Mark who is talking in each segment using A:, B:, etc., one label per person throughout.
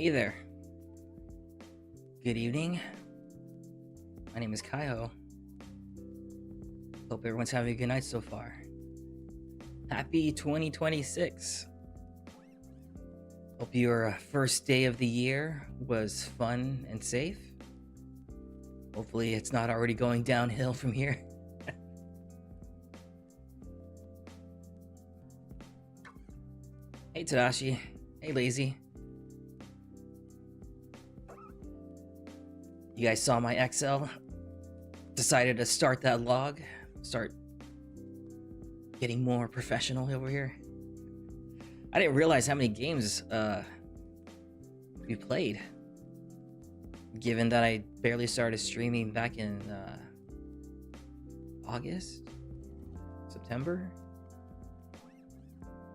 A: Hey there. Good evening. My name is Kaiho. Hope everyone's having a good night so far. Happy 2026. Hope your first day of the year was fun and safe. Hopefully it's not already going downhill from here. Hey Tadashi. Hey Lazy. You guys saw my Excel? Decided to start that log. Start getting more professional over here. I didn't realize how many games we played. Given that I barely started streaming back in August? September?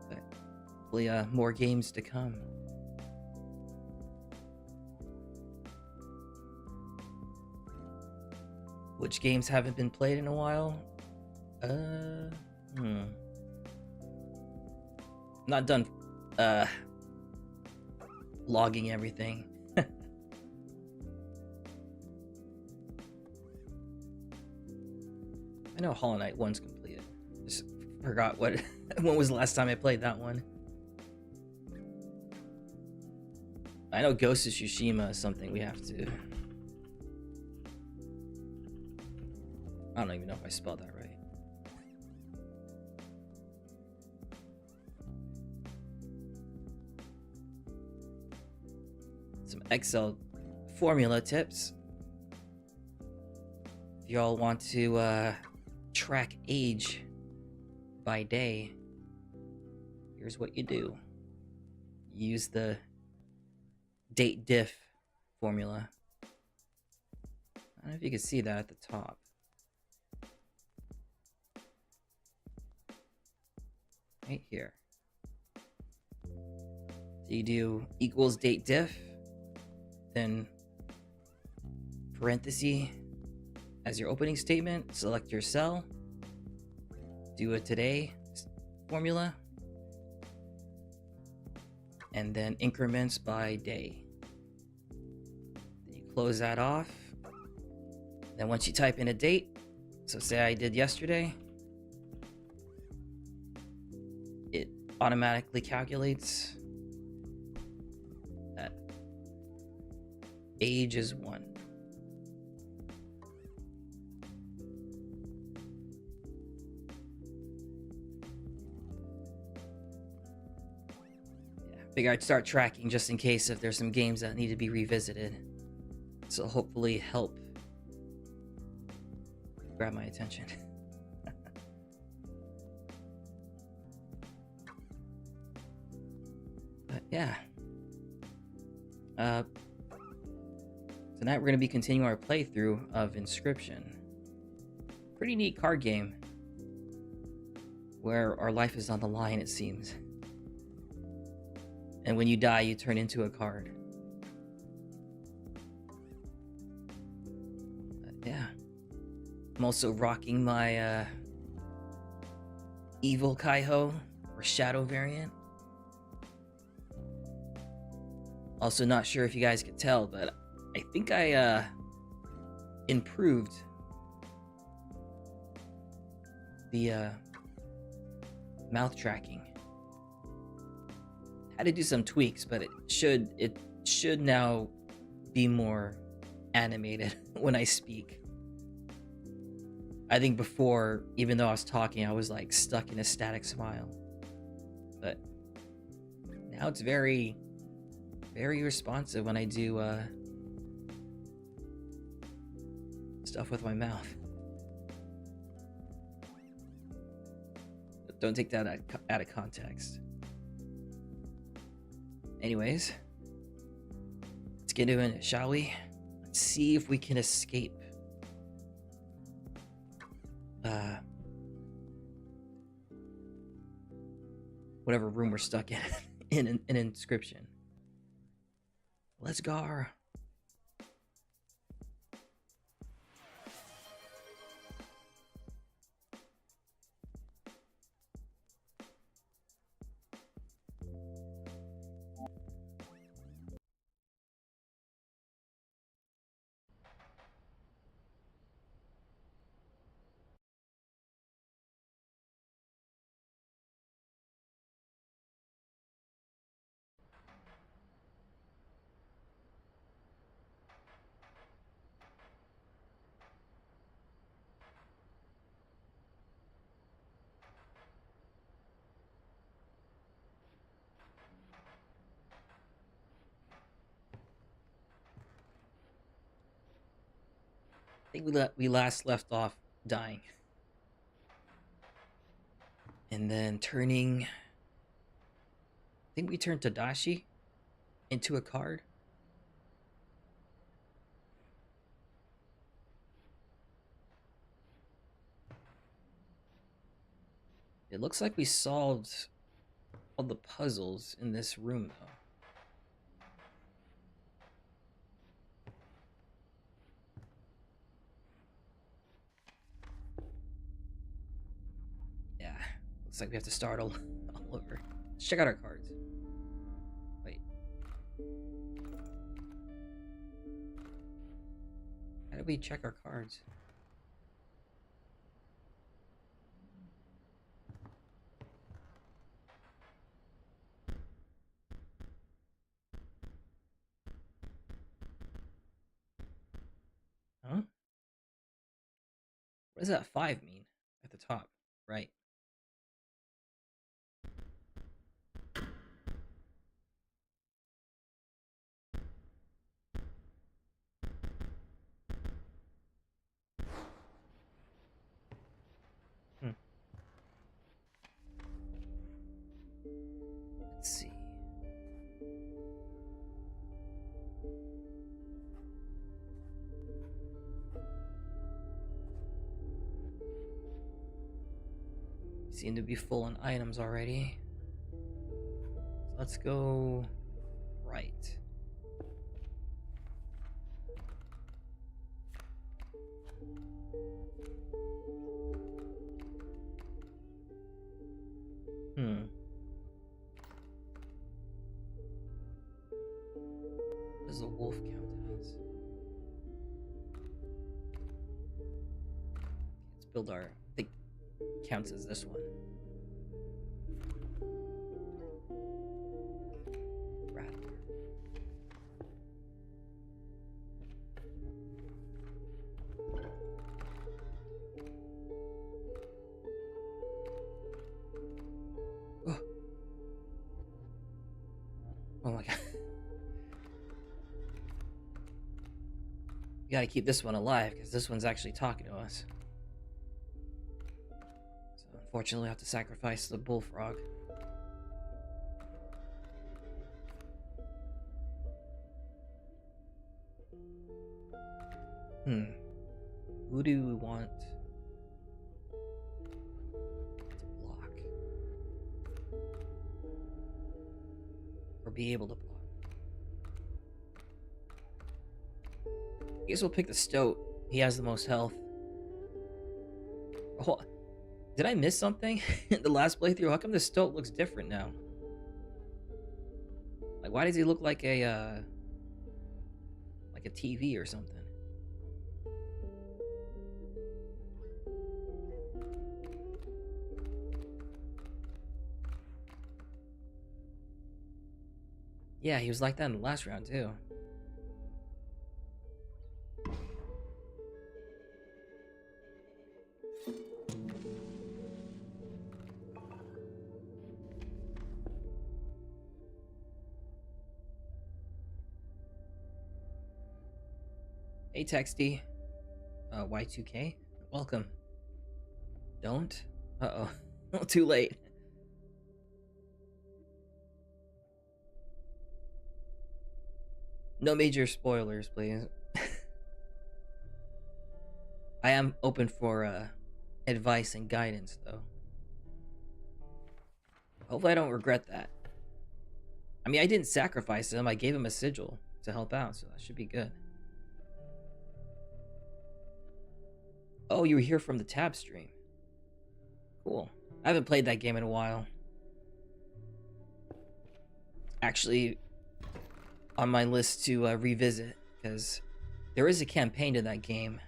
A: But hopefully more games to come. Which games haven't been played in a while? Not done logging everything. I know Hollow Knight 1's completed. Just forgot what when was the last time I played that one. I know Ghost of Tsushima is something we have to. I don't even know if I spelled that right. Some Excel formula tips. If y'all want to track age by day, here's what you do. Use the date diff formula. I don't know if you can see that at the top. Right here. So you do equals date diff, then parenthesis as your opening statement, select your cell, do a today formula, and then increments by day. Then you close that off. Then once you type in a date, so say I did yesterday, it automatically calculates that age is 1. Yeah, figure I'd start tracking just in case if there's some games that need to be revisited. So hopefully help grab my attention. Yeah. Tonight we're going to be continuing our playthrough of Inscryption. Pretty neat card game where our life is on the line, it seems. And when you die, you turn into a card. Yeah. I'm also rocking my Evil Kaiho or Shadow variant. Also not sure if you guys could tell, but I think I improved the mouth tracking. Had to do some tweaks, but it should now be more animated when I speak. I think before, even though I was talking, I was like stuck in a static smile. But now it's very responsive when I do stuff with my mouth. Don't take that out of context. Anyways, let's get into it, shall we? Let's see if we can escape whatever room we're stuck in in an Inscryption. Let's go. I think we last left off dying. And then turning... I think we turned Tadashi into a card. It looks like we solved all the puzzles in this room, though. Yeah, looks like we have to start all over. Let's check out our cards. Wait. How do we check our cards? Huh? What does that 5 mean at the top? Right. Hmm. Let's see. Seem to be full on items already. So let's go right. Hmm. What does the wolf count as? Let's build our... I think counts as this one. Rattler. Oh. Oh my god. We gotta keep this one alive, because this one's actually talking to us. So unfortunately, we have to sacrifice the bullfrog. Who do we want to block? Or be able to block? I guess we'll pick the Stoat. He has the most health. Oh, did I miss something in the last playthrough? How come the Stoat looks different now? Like, why does he look like a TV or something? Yeah, he was like that in the last round too. Hey, Texty. Y2K, welcome. Don't? Uh-oh. Too late. No major spoilers, please. I am open for advice and guidance, though. Hopefully I don't regret that. I mean, I didn't sacrifice him. I gave him a sigil to help out, so that should be good. Oh, you were here from the tab stream. Cool. I haven't played that game in a while. Actually, on my list to revisit, because there is a campaign to that game.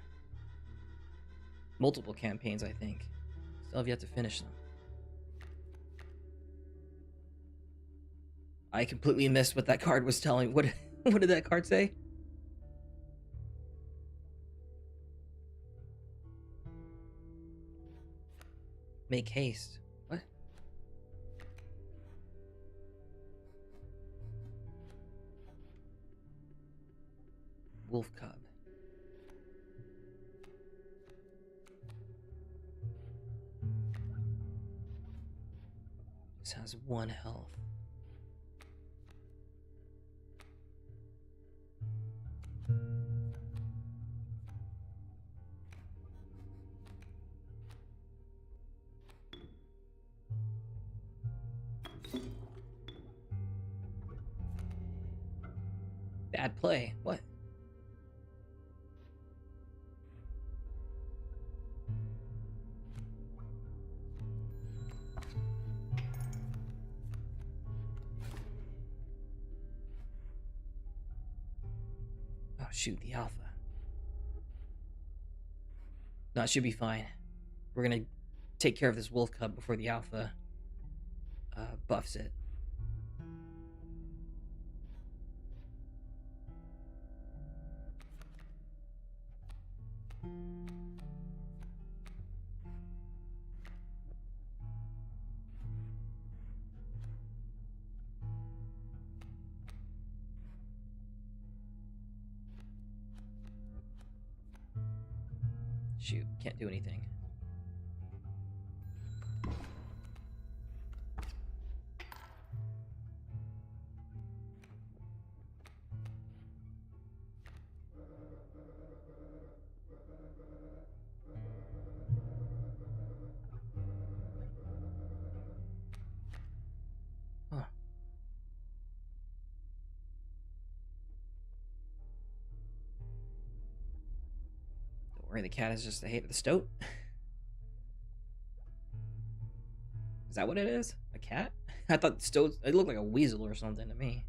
A: Multiple campaigns, I think. Still have yet to finish them. I completely missed what that card was telling. What did that card say? Make haste. What? Wolf cub. This has 1 health. Bad play. What? Oh, shoot, the alpha. No, it should be fine. We're gonna take care of this wolf cub before the alpha buffs it. Shoot, can't do anything. Huh. Don't worry, the cat is just a hate of the stoat. Is that what it is? A cat? I thought stoat. It looked like a weasel or something to me.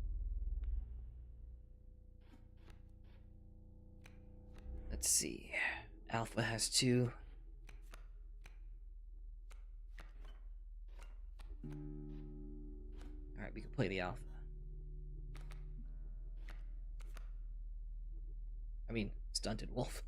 A: Let's see. Alpha has 2. Alright, we can play the alpha. I mean, stunted wolf.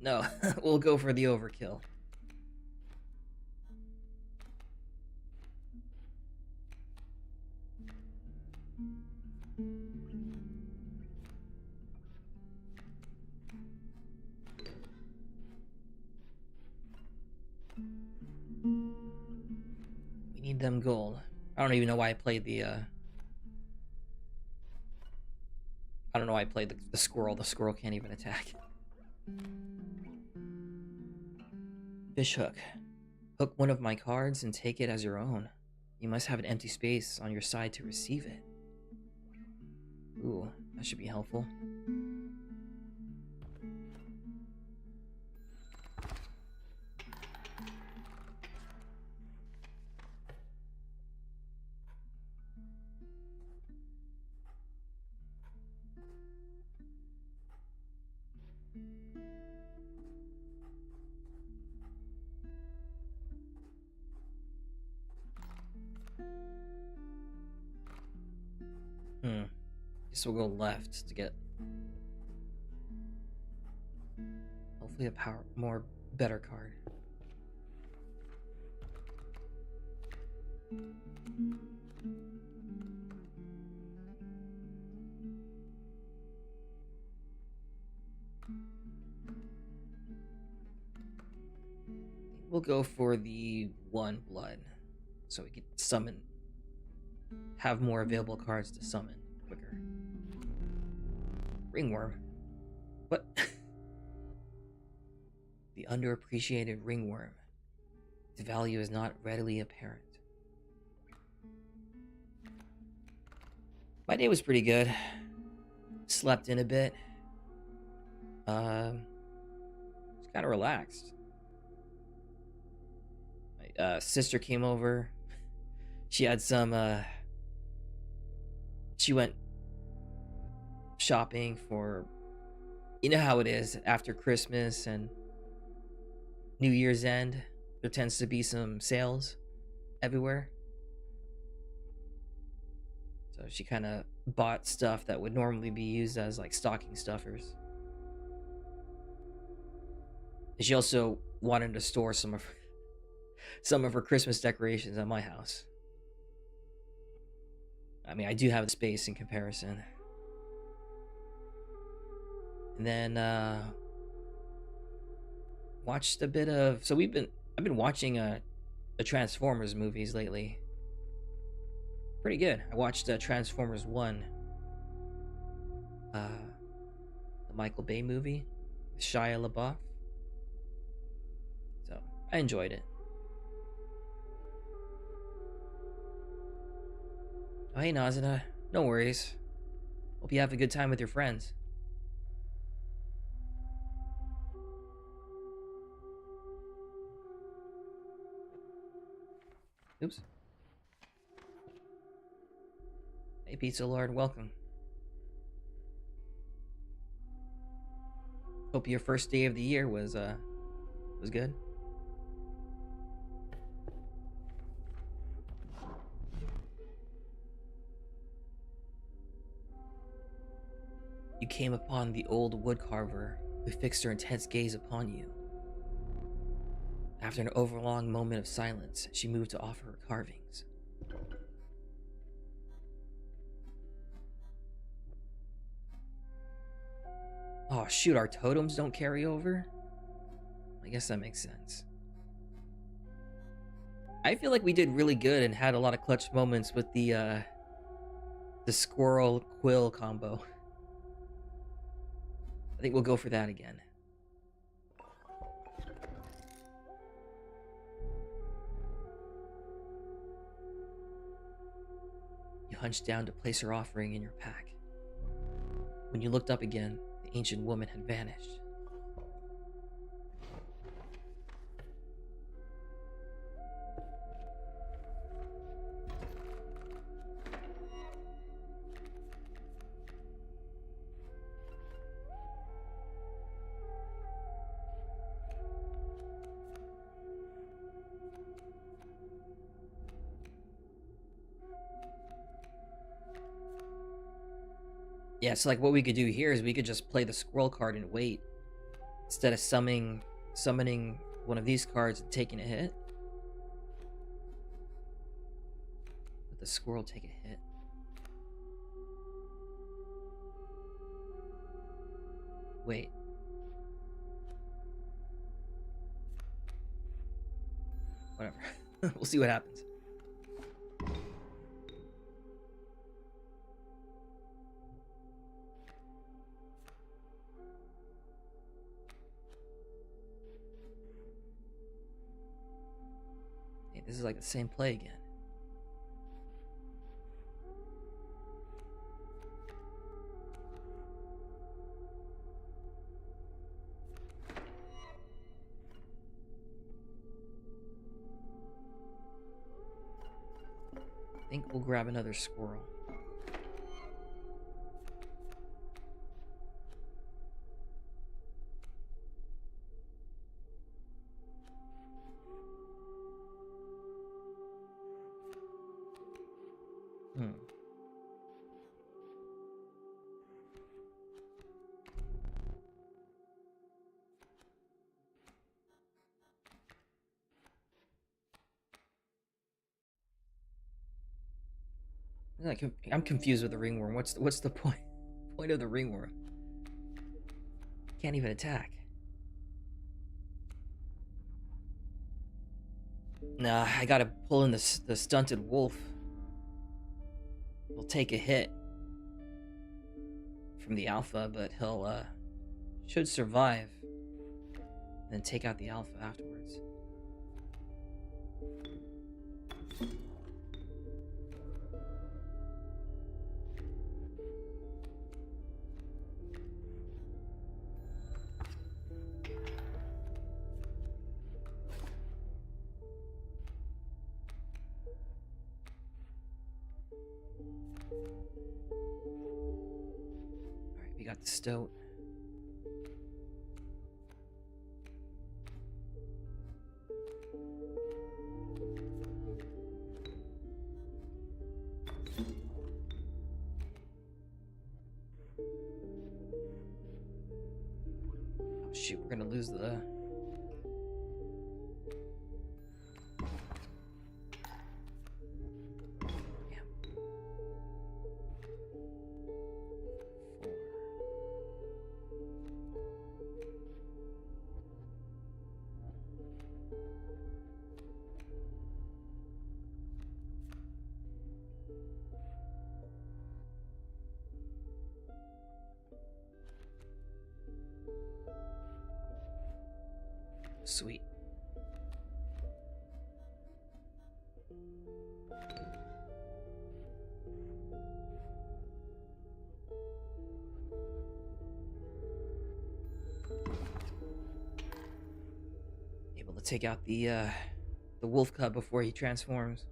A: No, we'll go for the overkill. We need them gold. I don't even know why I played the I don't know why I played the squirrel. The squirrel can't even attack. Fish hook. Hook one of my cards and take it as your own. You must have an empty space on your side to receive it. Ooh, that should be helpful. Guess we'll go left to get hopefully a better card. We'll go for the 1 blood so we can summon, have more available cards to summon quicker. Ringworm. What? The underappreciated ringworm. Its value is not readily apparent. My day was pretty good. Slept in a bit. Just kind of relaxed. My sister came over. She had some, she went shopping for, you know how it is after Christmas and New Year's End. There tends to be some sales everywhere. So she kind of bought stuff that would normally be used as like stocking stuffers. And she also wanted to store some of her Christmas decorations at my house. I mean, I do have the space in comparison. And then watched a bit of. So I've been watching the Transformers movies lately. Pretty good. I watched Transformers 1, the Michael Bay movie, with Shia LaBeouf. So I enjoyed it. Oh, hey, Nazina. No worries. Hope you have a good time with your friends. Oops. Hey, Pizza Lord. Welcome. Hope your first day of the year was good. You came upon the old woodcarver who fixed her intense gaze upon you. After an overlong moment of silence, she moved to offer her carvings. Oh shoot, our totems don't carry over? I guess that makes sense. I feel like we did really good and had a lot of clutch moments with the squirrel quill combo. I think we'll go for that again. You hunched down to place her offering in your pack. When you looked up again, the ancient woman had vanished. Yeah, so like what we could do here is we could just play the squirrel card and wait. Instead of summoning one of these cards and taking a hit. Let the squirrel take a hit. Wait. Whatever. We'll see what happens. Hey, this is like the same play again. I think we'll grab another squirrel. I'm confused with the ringworm. What's the point of the ringworm? Can't even attack. Nah, I gotta pull in the stunted wolf. He'll take a hit from the alpha, but he'll should survive. And then take out the alpha afterwards. Alright, we got the stoat. We're gonna lose the... Sweet. Able to take out the wolf cub before he transforms.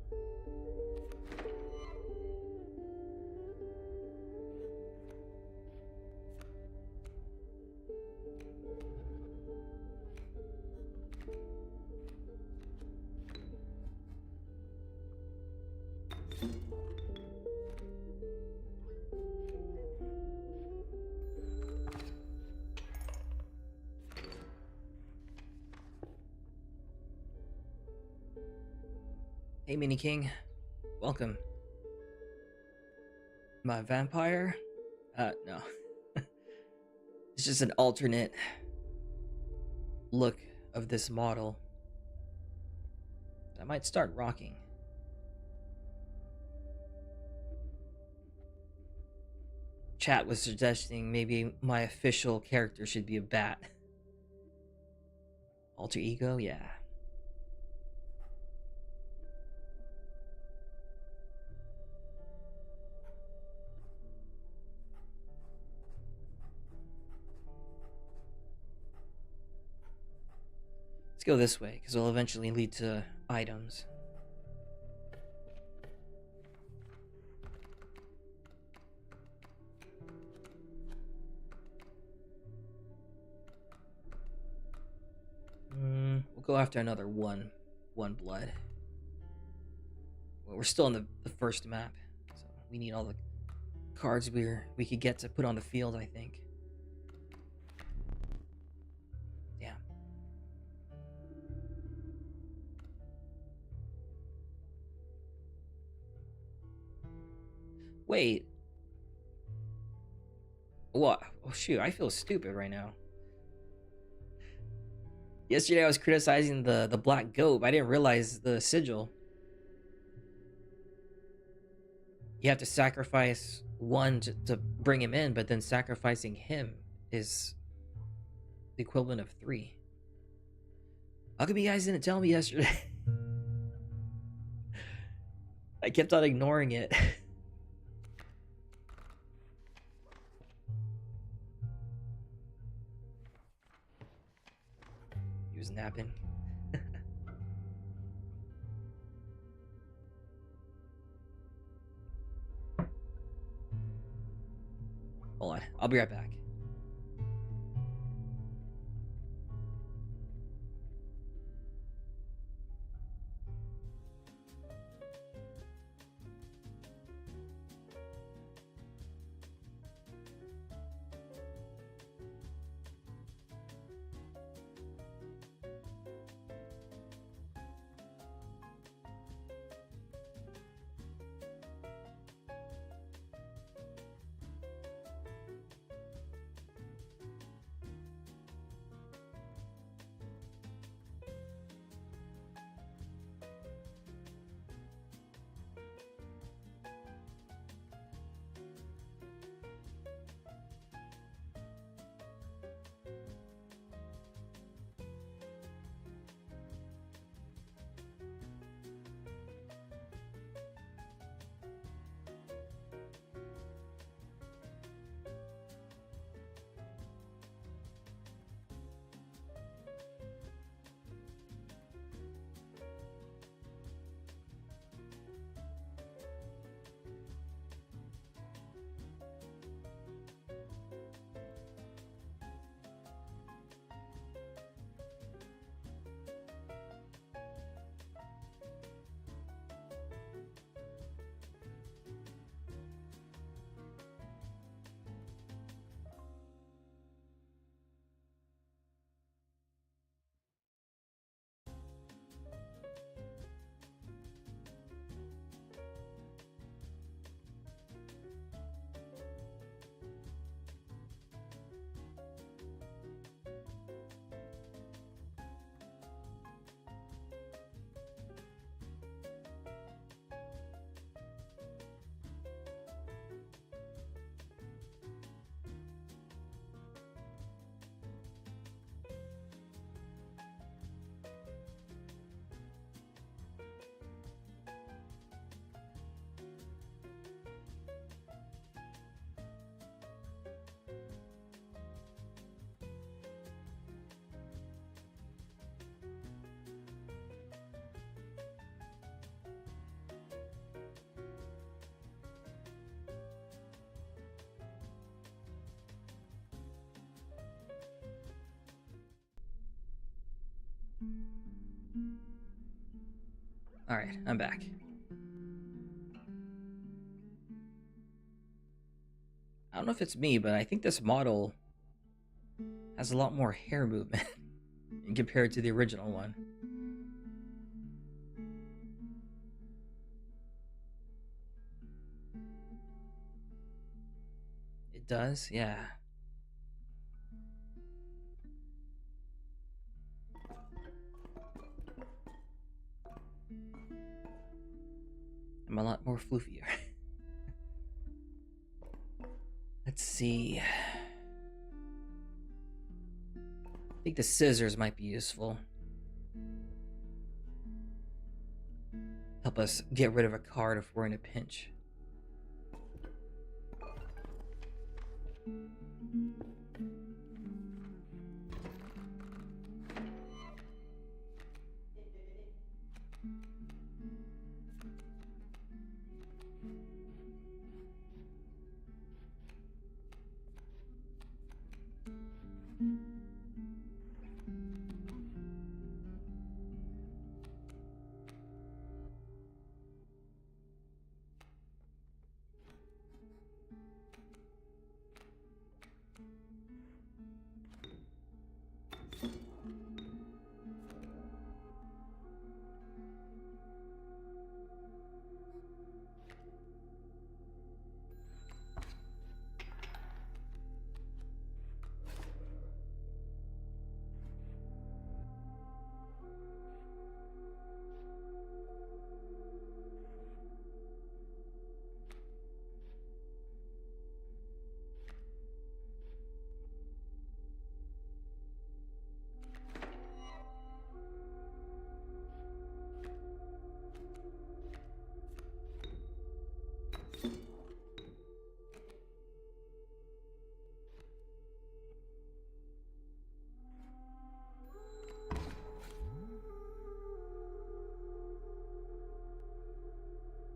A: Hey, Mini King. Welcome. My vampire? No. It's just an alternate look of this model. I might start rocking. Chat was suggesting maybe my official character should be a bat. Alter ego? Yeah. Let's go this way, because it'll eventually lead to items. We'll go after another one blood. Well, we're still in the first map, so we need all the cards we could get to put on the field, I think. Damn. Wait. What? Oh shoot, I feel stupid right now. Yesterday I was criticizing the black goat, but I didn't realize the sigil. You have to sacrifice one to bring him in, but then sacrificing him is the equivalent of 3. How come you guys didn't tell me yesterday? I kept on ignoring it. He was napping. Hold on, I'll be right back. Alright, I'm back. I don't know if it's me, but I think this model has a lot more hair movement compared to the original one. It does? Yeah. I'm a lot more floofier. Let's see. I think the scissors might be useful. Help us get rid of a card if we're in a pinch.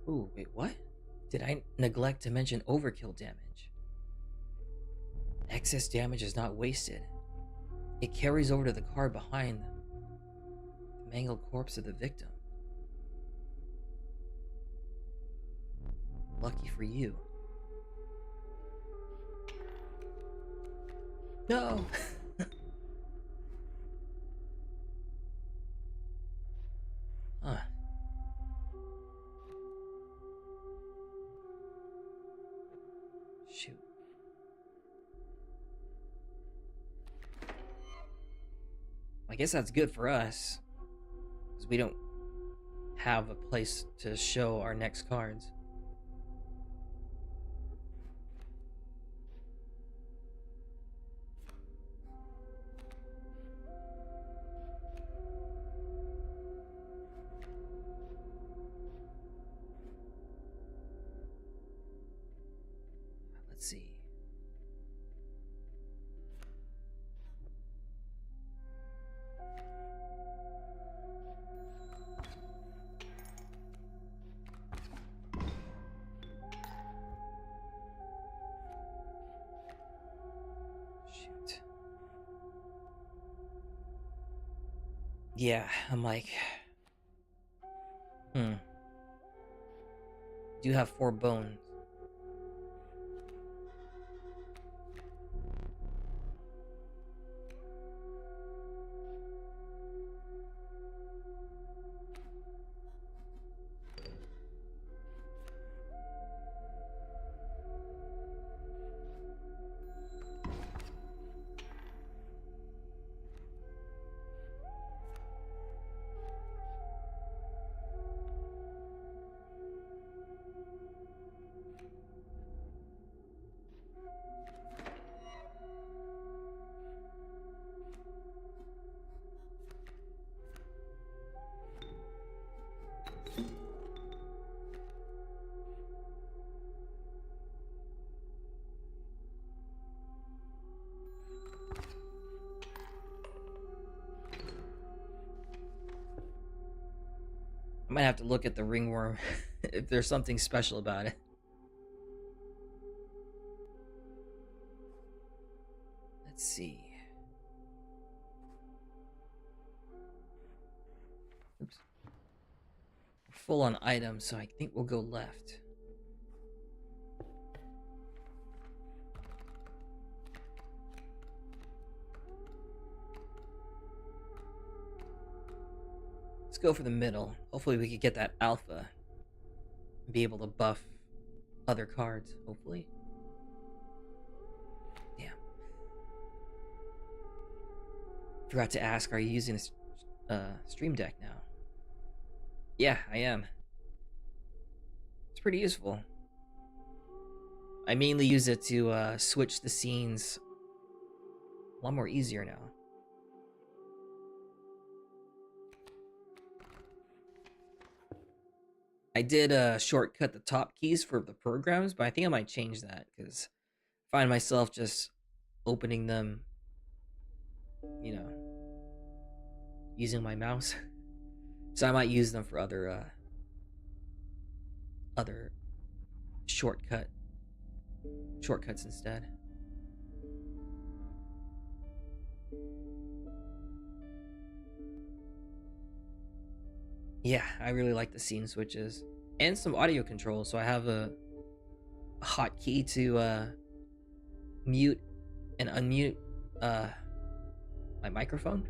A: Ooh, wait, what? Did I neglect to mention overkill damage? Excess damage is not wasted. It carries over to the card behind the mangled corpse of the victim. Lucky for you. No! Huh. Shoot. I guess that's good for us, because we don't have a place to show our next cards. Let's see. Shoot. Yeah, I'm like... Do have 4 bones. I might have to look at the ringworm if there's something special about it. Let's see. full on items, so I think we'll go left. Let's go for the middle. Hopefully we could get that alpha and be able to buff other cards, hopefully. Damn. Forgot to ask, are you using a Stream Deck now? Yeah, I am. It's pretty useful. I mainly use it to switch the scenes a lot more easier now. I did shortcut the top keys for the programs, but I think I might change that because I find myself just opening them, you know, using my mouse. So I might use them for other shortcuts instead. Yeah, I really like the scene switches and some audio controls. So I have a hotkey to mute and unmute my microphone,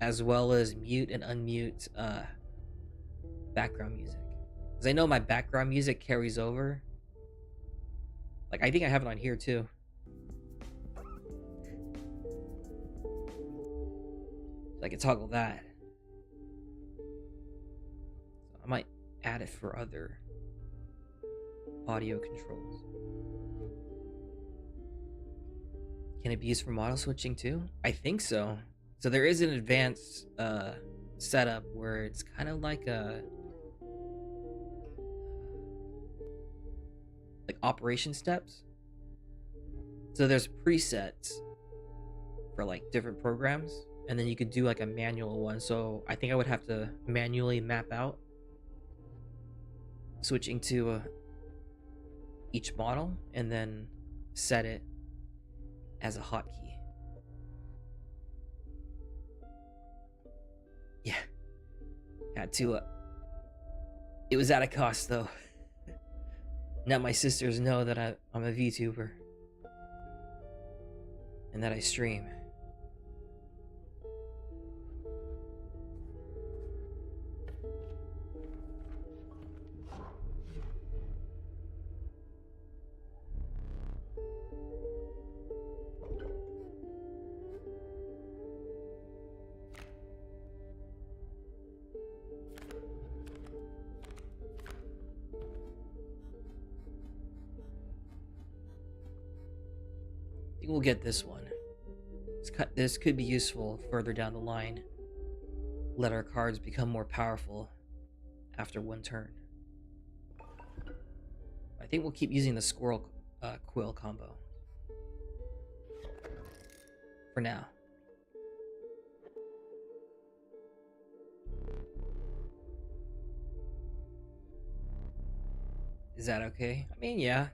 A: as well as mute and unmute background music. Because I know my background music carries over. Like, I think I have it on here too. So I can toggle that. So I might add it for other audio controls. Can it be used for model switching too? I think so. So there is an advanced setup where it's kind of like operation steps. So there's presets for like different programs, and then you could do like a manual one. So I think I would have to manually map out switching to each model and then set it as a hotkey. Yeah, had to. It was at a cost though. Now my sisters know that I'm a VTuber and that I stream. I think we'll get this one. This could be useful further down the line. Let our cards become more powerful after one turn. I think we'll keep using the squirrel quill combo for now. Is that okay? I mean, yeah.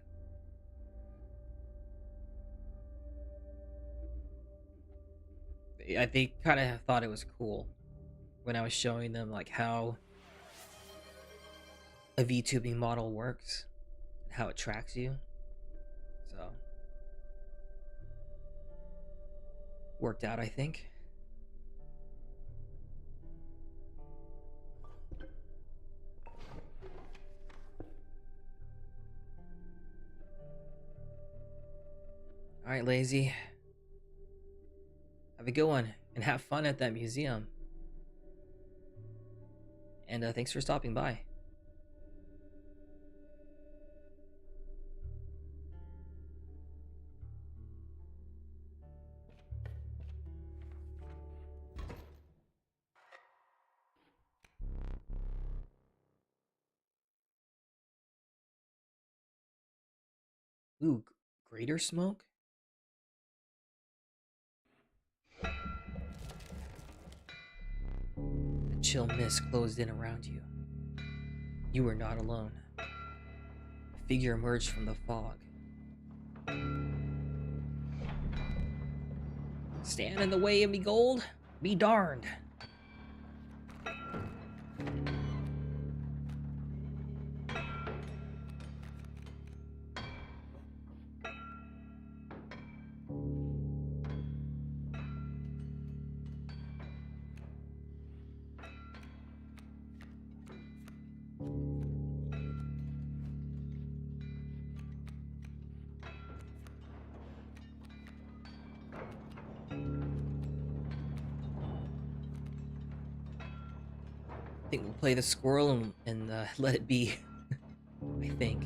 A: They kind of thought it was cool when I was showing them like how a VTubing model works, how it tracks you. So worked out, I think. All right, Lazy. Have a good one and have fun at that museum. And thanks for stopping by. Ooh, greater smoke? A chill mist closed in around you. You were not alone. A figure emerged from the fog. Stand in the way of me gold? Be darned. I think we'll play the squirrel and let it be. I think.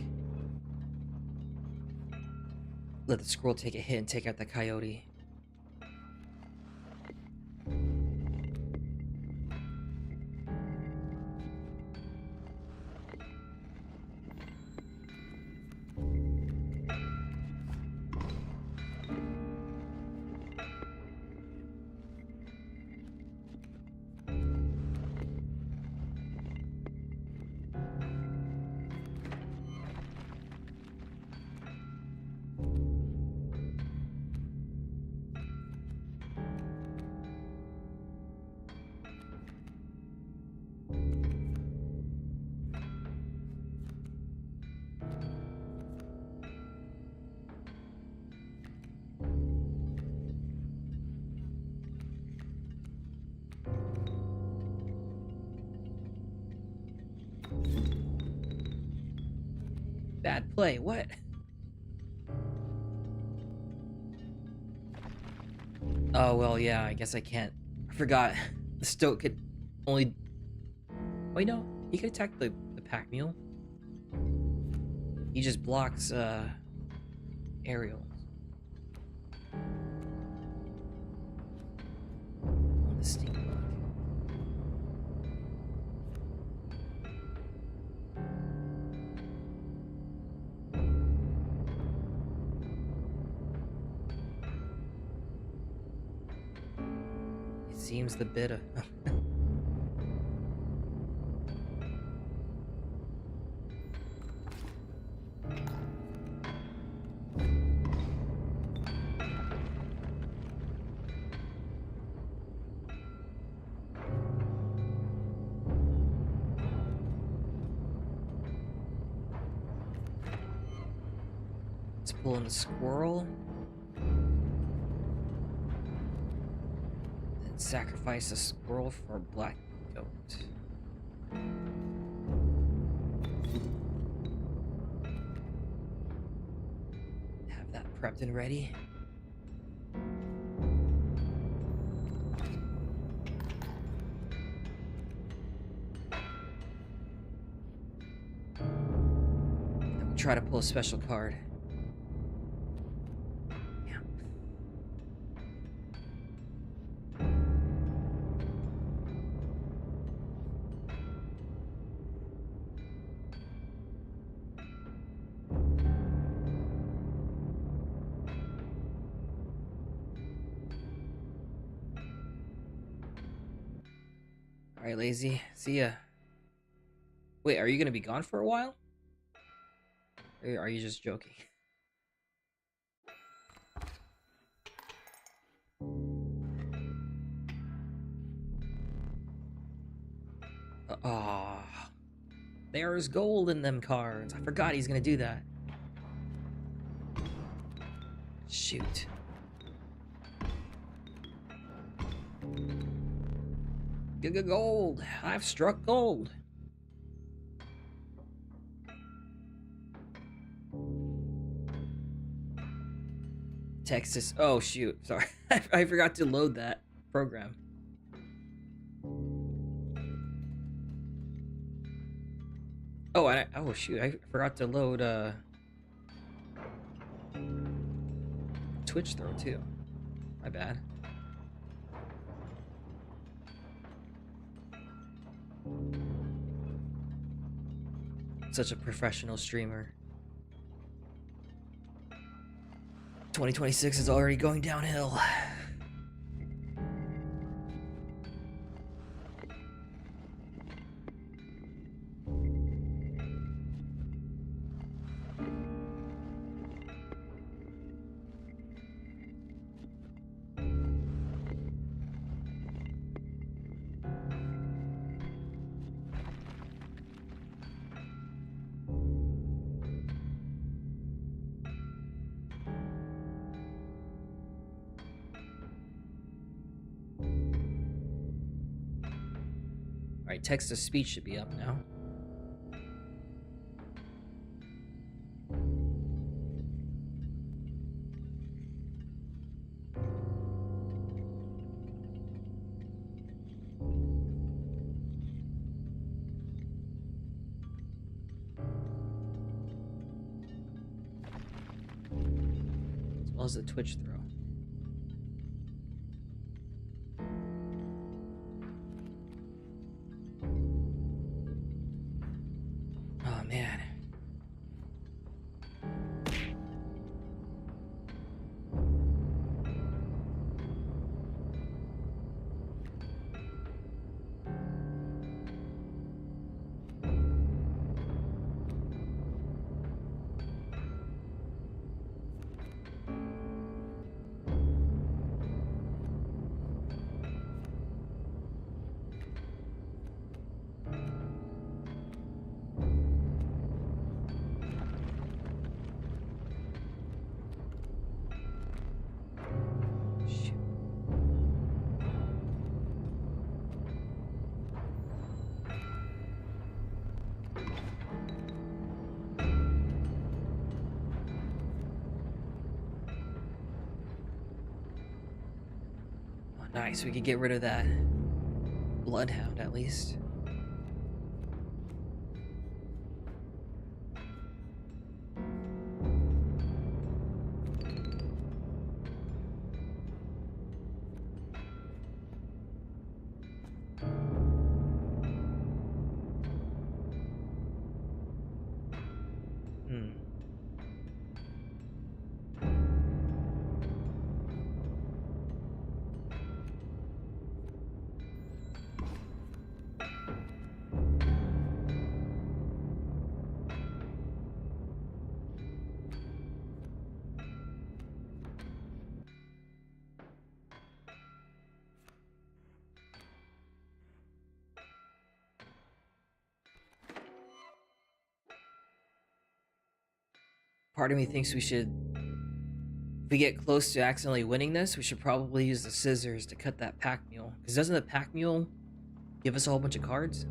A: Let the squirrel take a hit and take out the coyote. Bad play, what? Oh, well, yeah, I guess I can't. I forgot. The stoat could only... Wait, no. He could attack the pack mule. He just blocks, aerials. On the steam block. It seems the bit of... Let's pull in the squirrel. And sacrifice a squirrel for a black goat. Have that prepped and ready. And then we'll try to pull a special card. Alright, lazy. See ya. Wait, are you gonna be gone for a while? Or are you just joking? Ah, there's gold in them cards. I forgot he's gonna do that. Shoot. Gold. I've struck gold. Texas. Oh, shoot. Sorry. I forgot to load that program. Oh, oh shoot. I forgot to load Twitch throw too. My bad. Such a professional streamer. 2026 is already going downhill. Alright, text to speech should be up now. hell's the Twitch throw? Oh man. Nice, we could get rid of that bloodhound at least. Part of me thinks we should, if we get close to accidentally winning this, we should probably use the scissors to cut that pack mule. Because doesn't the pack mule give us a whole bunch of cards?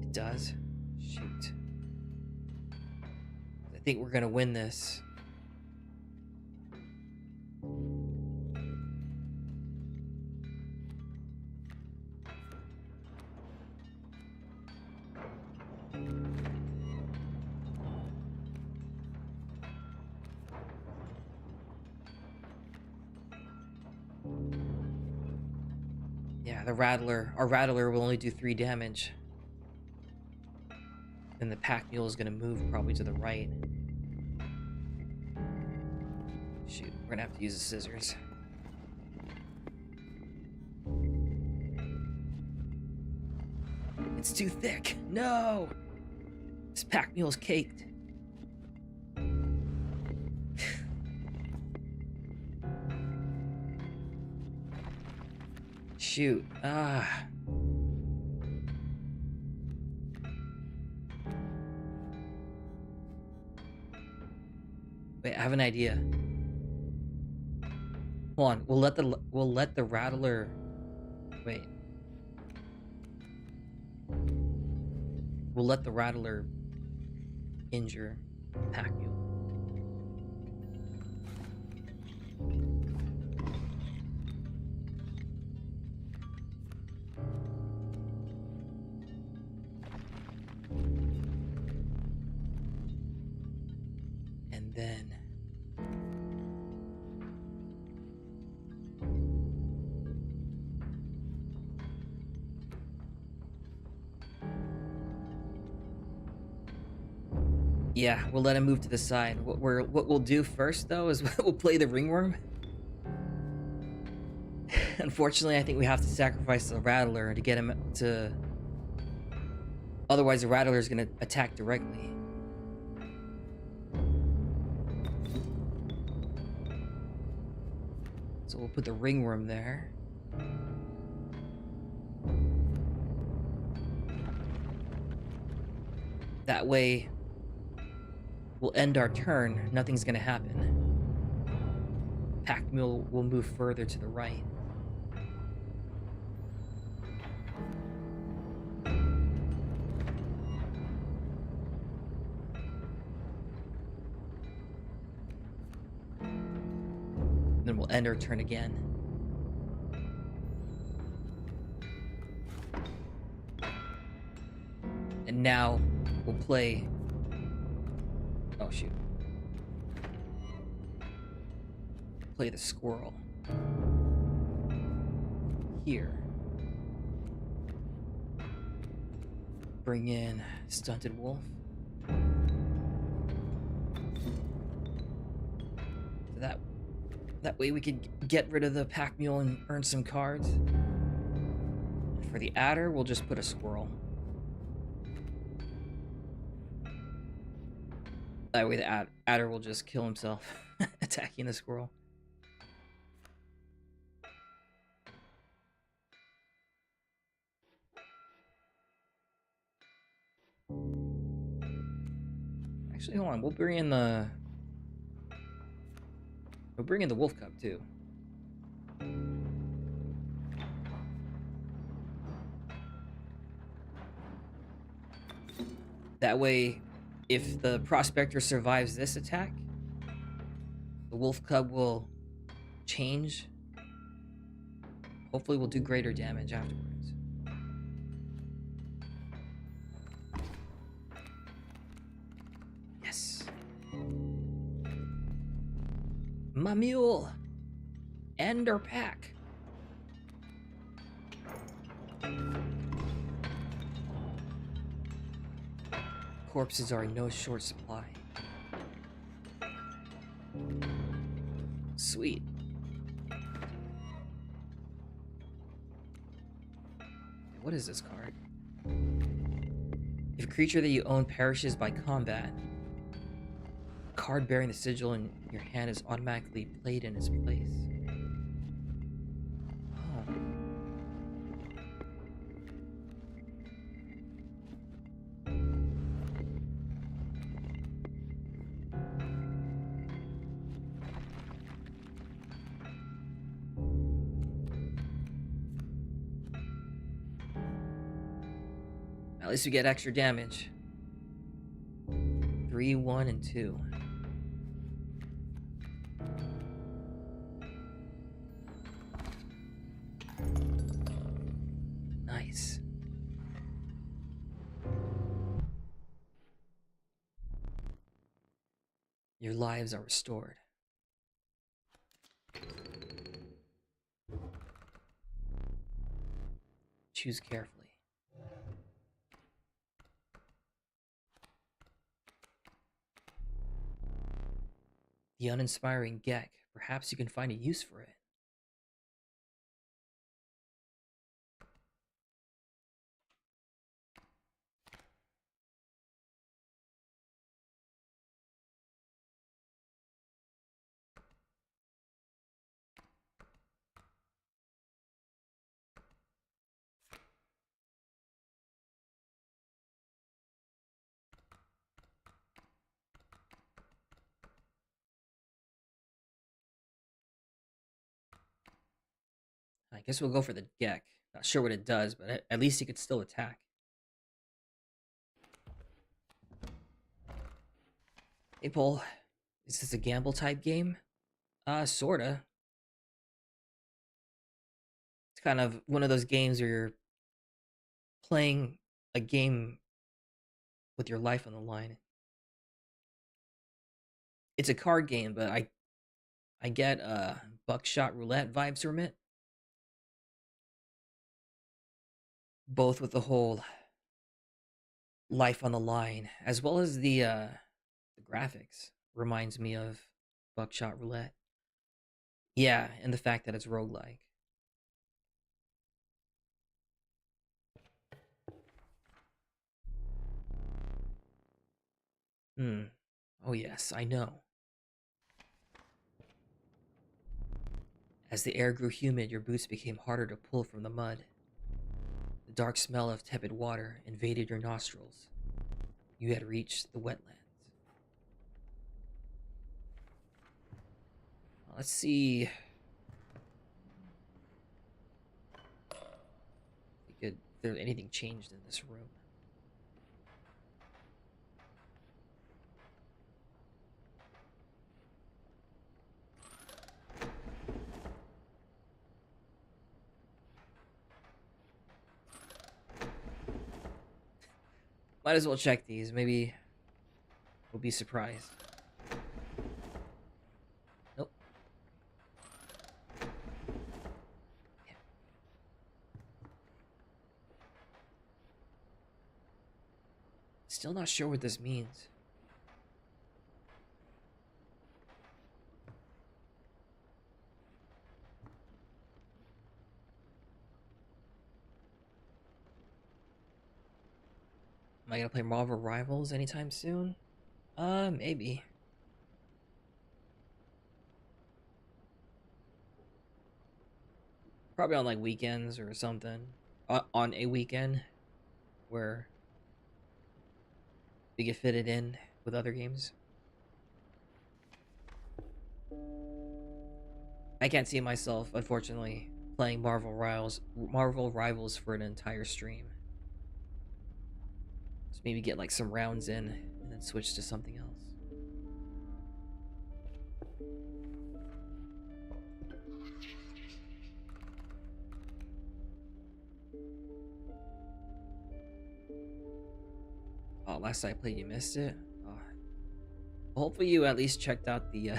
A: It does? Shoot. I think we're gonna win this. Yeah, the Rattler, our Rattler will only do 3 damage. And the pack mule is gonna move probably to the right. Shoot, we're gonna have to use the scissors. It's too thick. No! This pack mule's caked. Shoot. Ah. Wait, I have an idea. Hold on, we'll let the Rattler. Wait. We'll let the Rattler injure pack mule. And then yeah, we'll let him move to the side. What we'll do first though is we'll play the ringworm. Unfortunately, I think we have to sacrifice the Rattler to get him to. Otherwise, the Rattler is going to attack directly. So we'll put the ringworm there. That way, we'll end our turn. Nothing's going to happen. Pack mule will move further to the right. then we'll end our turn again. And now we'll play... Oh, shoot. Play the squirrel. Here. Bring in Stunted Wolf. So that way we could get rid of the pack mule and earn some cards. And for the adder, we'll just put a squirrel. That way the adder will just kill himself attacking the squirrel. Actually, hold on. We'll bring in the wolf cub too. That way, if the prospector survives this attack, the wolf cub will change. Hopefully we'll do greater damage afterwards. Yes. My mule. End our pack. Corpses are in no short supply. Sweet. What is this card? If a creature that you own perishes by combat, a card bearing the sigil in your hand is automatically played in its place. Oh. At least we get extra damage. 3, 1, and 2. Nice. Your lives are restored. Choose carefully. The uninspiring Gek. Perhaps you can find a use for it. I guess we'll go for the Gek. Not sure what it does, but at least he could still attack. Hey, Paul. Is this a gamble type game? Sorta. It's kind of one of those games where you're playing a game with your life on the line. It's a card game, but I get buckshot roulette vibes from it. Both with the whole life on the line, as well as the graphics. Reminds me of buckshot roulette. Yeah, and the fact that it's roguelike. Oh yes, I know. As the air grew humid, your boots became harder to pull from the mud. The dark smell of tepid water invaded your nostrils. You had reached the wetlands. Let's see. If there's anything changed in this room. Might as well check these. Maybe we'll be surprised. Nope. Yeah. Still not sure what this means. Am I gonna play Marvel Rivals anytime soon? Maybe. Probably on like weekends or something. On a weekend where we get fitted in with other games. I can't see myself, unfortunately, playing Marvel Rivals for an entire stream. Just maybe get like some rounds in and then switch to something else. Oh, last time I played, you missed it. Oh. Well, hopefully, you at least checked out the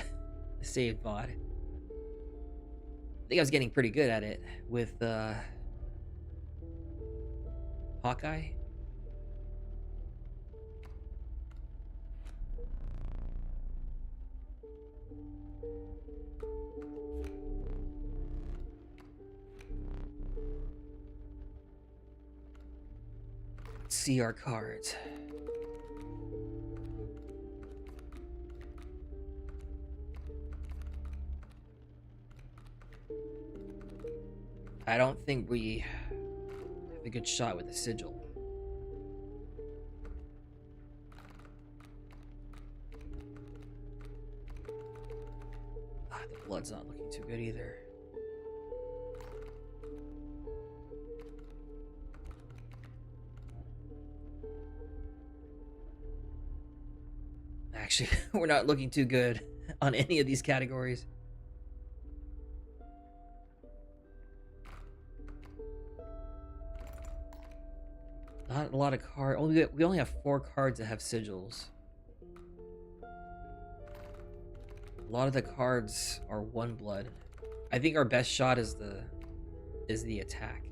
A: the save VOD. I think I was getting pretty good at it with Hawkeye. Let's see our cards. I don't think we have a good shot with the sigil. The blood's not looking too good either. Actually, we're not looking too good on any of these categories. Not a lot of cards. We only have 4 cards that have sigils. A lot of the cards are 1 blood. I think our best shot is the attack.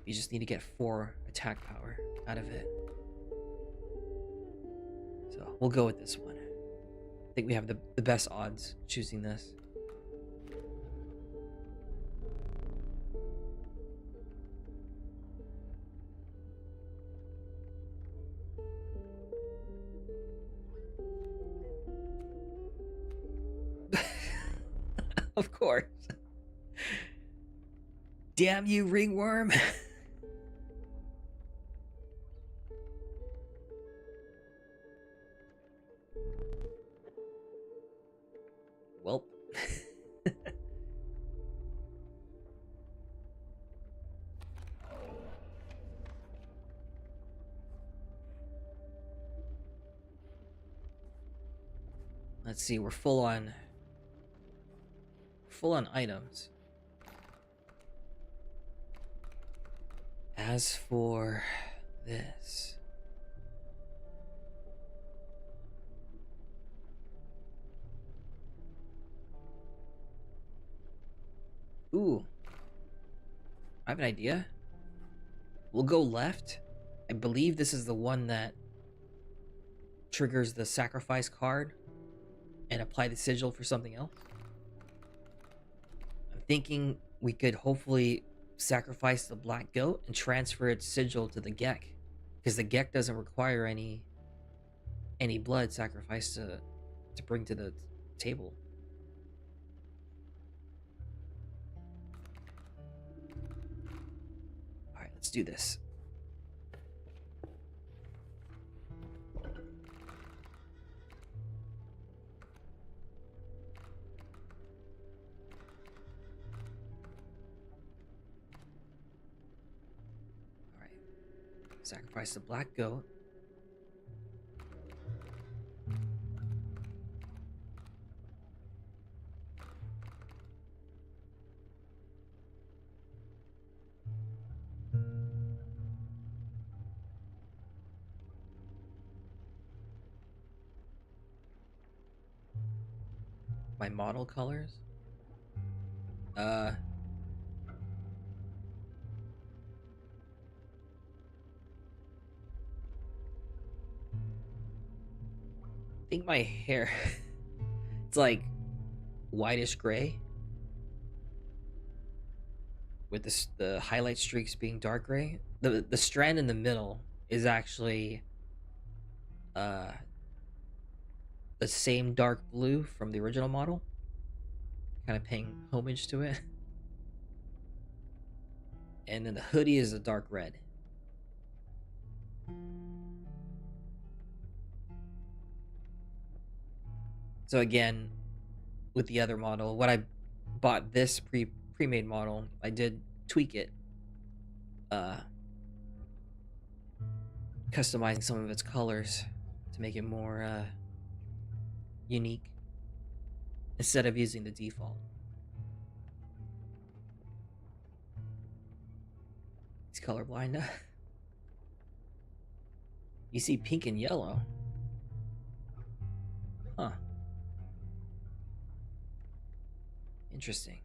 A: You just need to get 4 attack power out of it. So we'll go with this one. I think we have the best odds choosing this. Of course. Damn you, ringworm. Well. Let's see, we're full on items. As for this, ooh, I have an idea. We'll go left. I believe this is the one that triggers the sacrifice card and apply the sigil for something else. I'm thinking we could hopefully sacrifice the black goat and transfer its sigil to the Gek, because the Gek doesn't require any blood sacrifice to bring to the table. All right, let's do this. Sacrifice the black goat. My model colors? I think my hair it's like whitish gray with the highlight streaks being dark gray. The strand in the middle is actually uh the same dark blue from the original model, kind of paying homage to it. And then the hoodie is a dark red. So again, with the other model, when I bought this pre-made model, I did tweak it, customizing some of its colors to make it more unique instead of using the default. He's colorblind. You see pink and yellow. Huh. Interesting.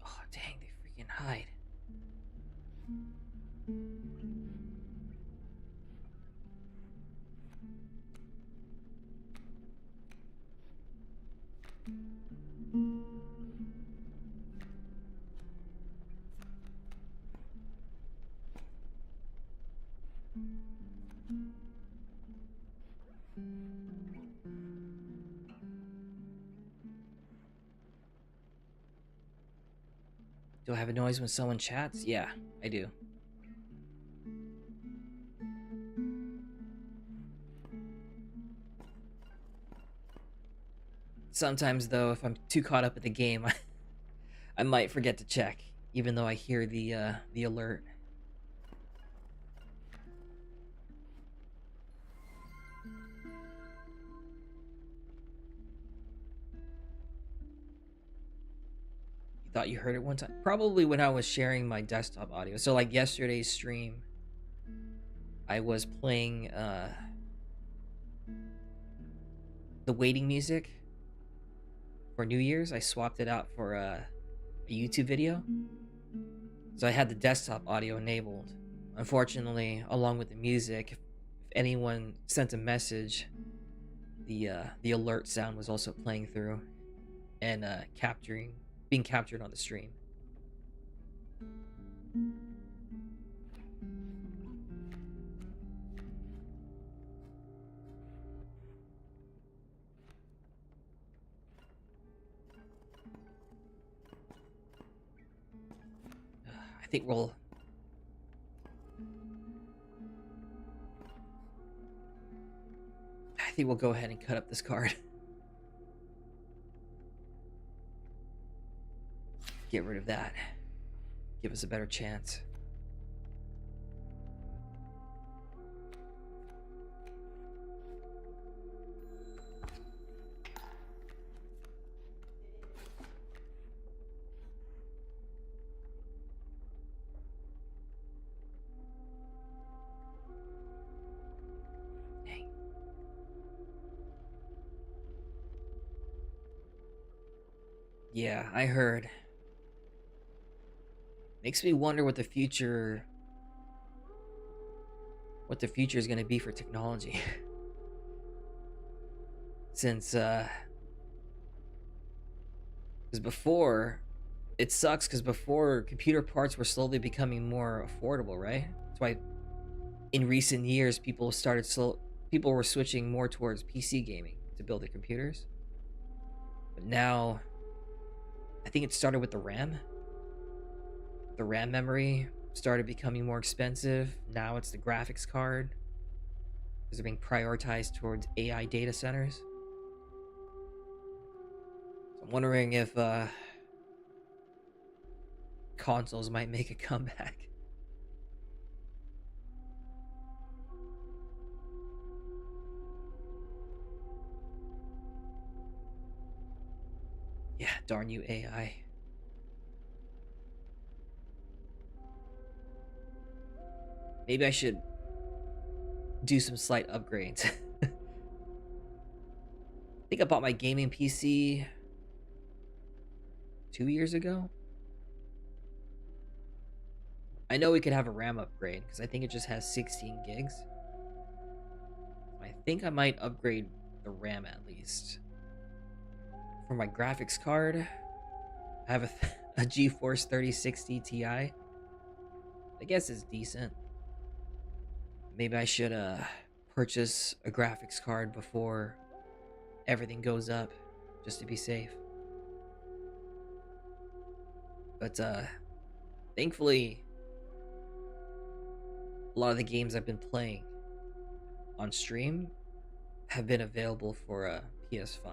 A: Oh, dang, they freaking hide. Do I have a noise when someone chats? Yeah, I do. Sometimes, though, if I'm too caught up in the game, I might forget to check, even though I hear the alert. You thought you heard it one time? Probably when I was sharing my desktop audio. So, like yesterday's stream, I was playing the waiting music for New Year's. I swapped it out for a YouTube video. So I had the desktop audio enabled. Unfortunately, along with the music, if anyone sent a message, the alert sound was also playing through and being captured on the stream. I think we'll go ahead and cut up this card. Get rid of that. Give us a better chance. Dang. Yeah, I heard. Makes me wonder what the future what the future is going to be for technology. Since because before, it sucks because before computer parts were slowly becoming more affordable, right? That's why in recent years people were switching more towards PC gaming to build their computers. But now I think it started with the RAM. The RAM memory started becoming more expensive. Now it's the graphics card because they're being prioritized towards AI data centers. So I'm wondering if consoles might make a comeback. Yeah, darn you AI. Maybe I should do some slight upgrades. I think I bought my gaming PC 2 years ago. I know we could have a RAM upgrade because I think it just has 16 gigs. I think I might upgrade the RAM at least. For my graphics card, I have a GeForce 3060 Ti. I guess it's decent. Maybe I should purchase a graphics card before everything goes up, just to be safe. But thankfully, a lot of the games I've been playing on stream have been available for a PS5.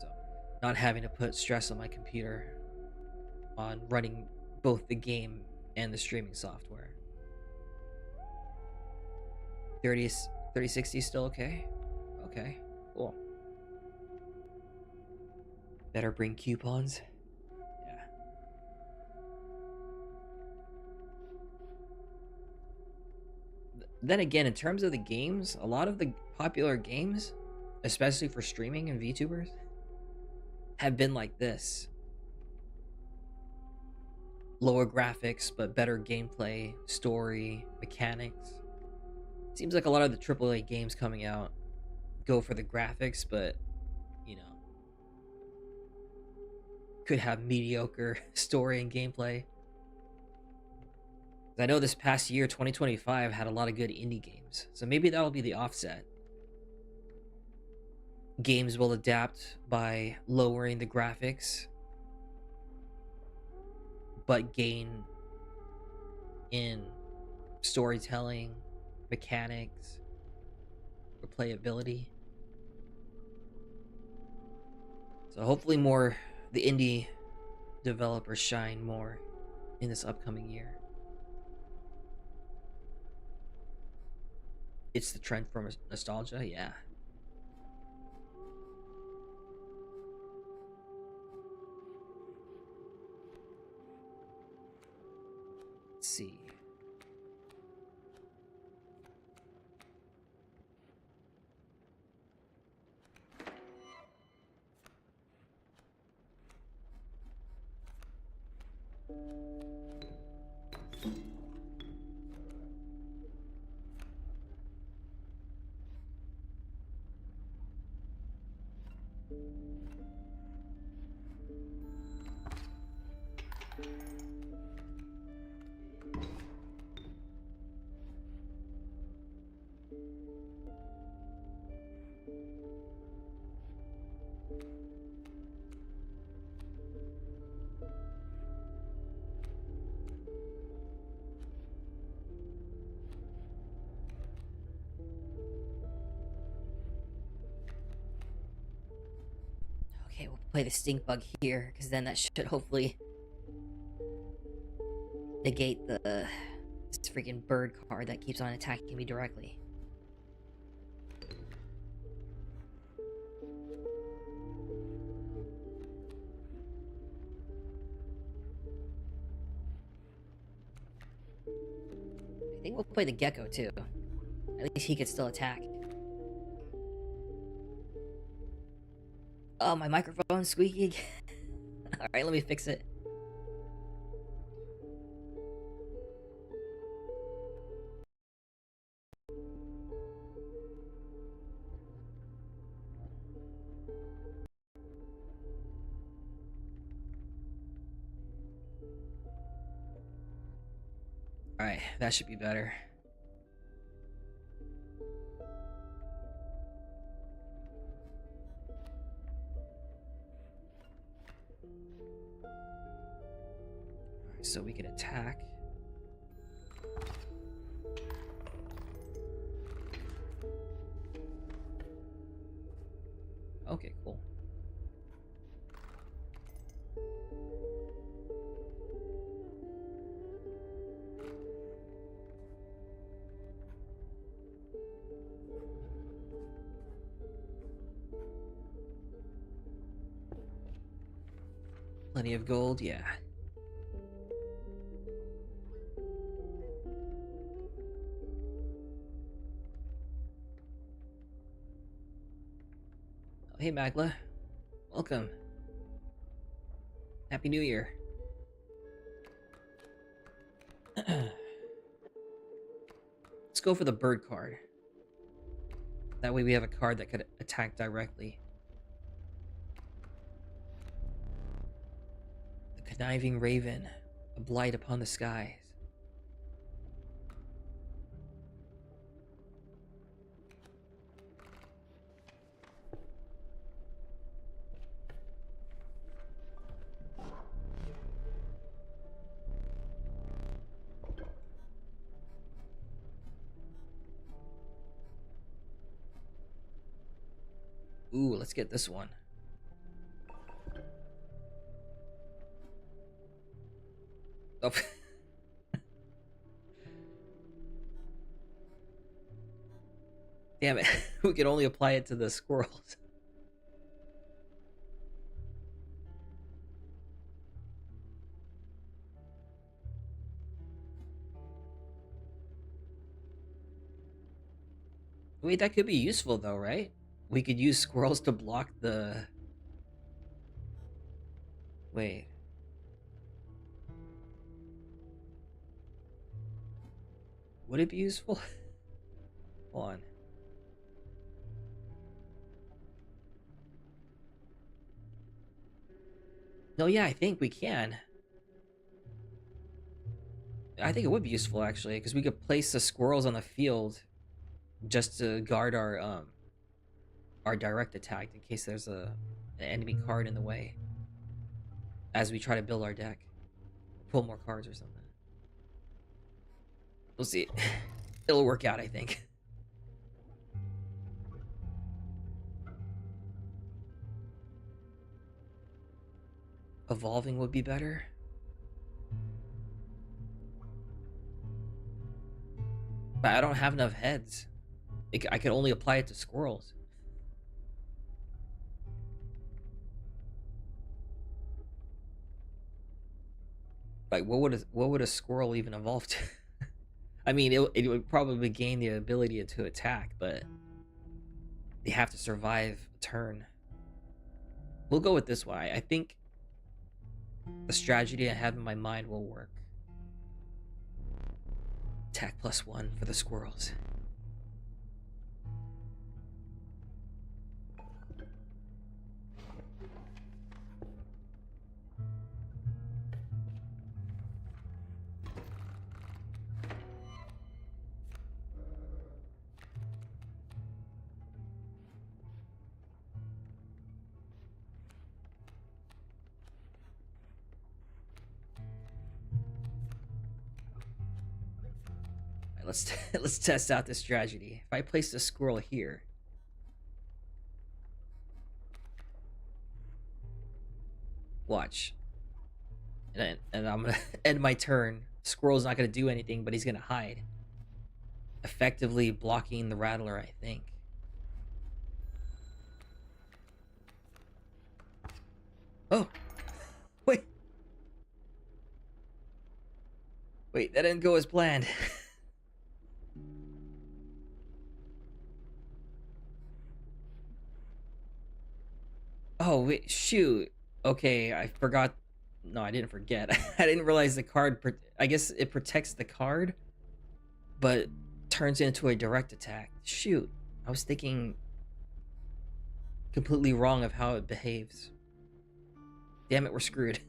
A: So, not having to put stress on my computer on running both the game and the streaming software. 3060 still okay? Okay, cool. Better bring coupons. Yeah. Then again, in terms of the games, a lot of the popular games, especially for streaming and VTubers, have been like this. Lower graphics, but better gameplay, story, mechanics. Seems like a lot of the AAA games coming out go for the graphics, but, you know, could have mediocre story and gameplay. I know this past year, 2025, had a lot of good indie games, so maybe that'll be the offset. Games will adapt by lowering the graphics, but gain in storytelling, mechanics, replayability. So hopefully the indie developers shine more in this upcoming year. It's the trend for nostalgia, yeah. Let's see. Okay, we'll play the stink bug here, because then that should hopefully negate this freaking bird card that keeps on attacking me directly. I think we'll play the gecko too. At least he could still attack. Oh, my microphone's squeaking. Alright, let me fix it. Alright, that should be better. Alright, so we can attack. Okay, cool. Plenty of gold, yeah. Oh, hey, Magla. Welcome. Happy New Year. Let's go for the bird card. That way we have a card that could attack directly. The Conniving Raven, a blight upon the skies. Ooh, let's get this one. Oh. Damn it. We can only apply it to the squirrels. Wait, that could be useful though, right? We could use squirrels to block the... Wait. Would it be useful? Hold on. No, yeah, I think we can. I think it would be useful actually, because we could place the squirrels on the field just to guard our direct attack in case there's an enemy card in the way as we try to build our deck. Pull more cards or something. We'll see. It'll work out, I think. Evolving would be better. But I don't have enough heads. I could only apply it to squirrels. Like, what would a squirrel even evolve to? I mean, it would probably gain the ability to attack, but they have to survive a turn. We'll go with this one. I think the strategy I have in my mind will work. Attack +1 for the squirrels. Let's test out this strategy. If I place the squirrel here, watch, and I'm gonna end my turn. Squirrel's not gonna do anything, but he's gonna hide, effectively blocking the rattler, I think. Oh, wait, that didn't go as planned. Oh, wait, shoot. Okay, I forgot. No, I didn't forget. I didn't realize the card... I guess it protects the card, but turns it into a direct attack. Shoot. I was thinking completely wrong of how it behaves. Damn it, we're screwed.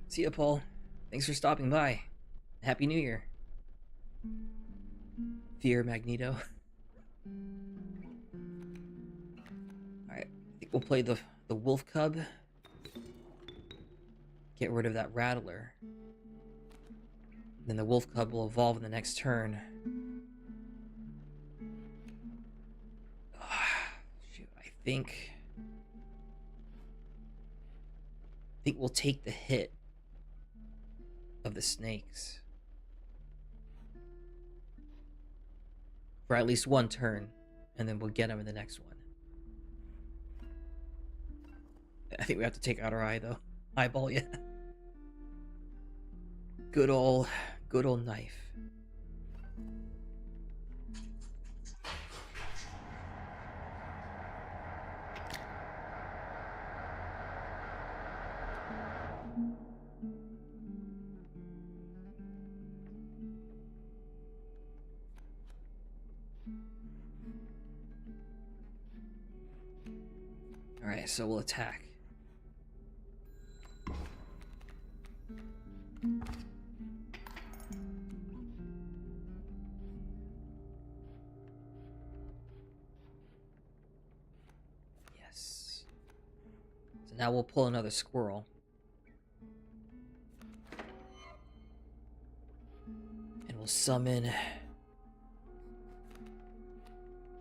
A: See ya, Paul. Thanks for stopping by. Happy New Year. Fear Magneto. Alright, I think we'll play the Wolf Cub. Get rid of that Rattler. Then the Wolf Cub will evolve in the next turn. Shoot, I think we'll take the hit of the snakes for at least one turn, and then we'll get them in the next one. I think we have to take out our eye though. Eyeball, yeah. Good old knife. Alright, so we'll attack. Yes. So now we'll pull another squirrel. And we'll summon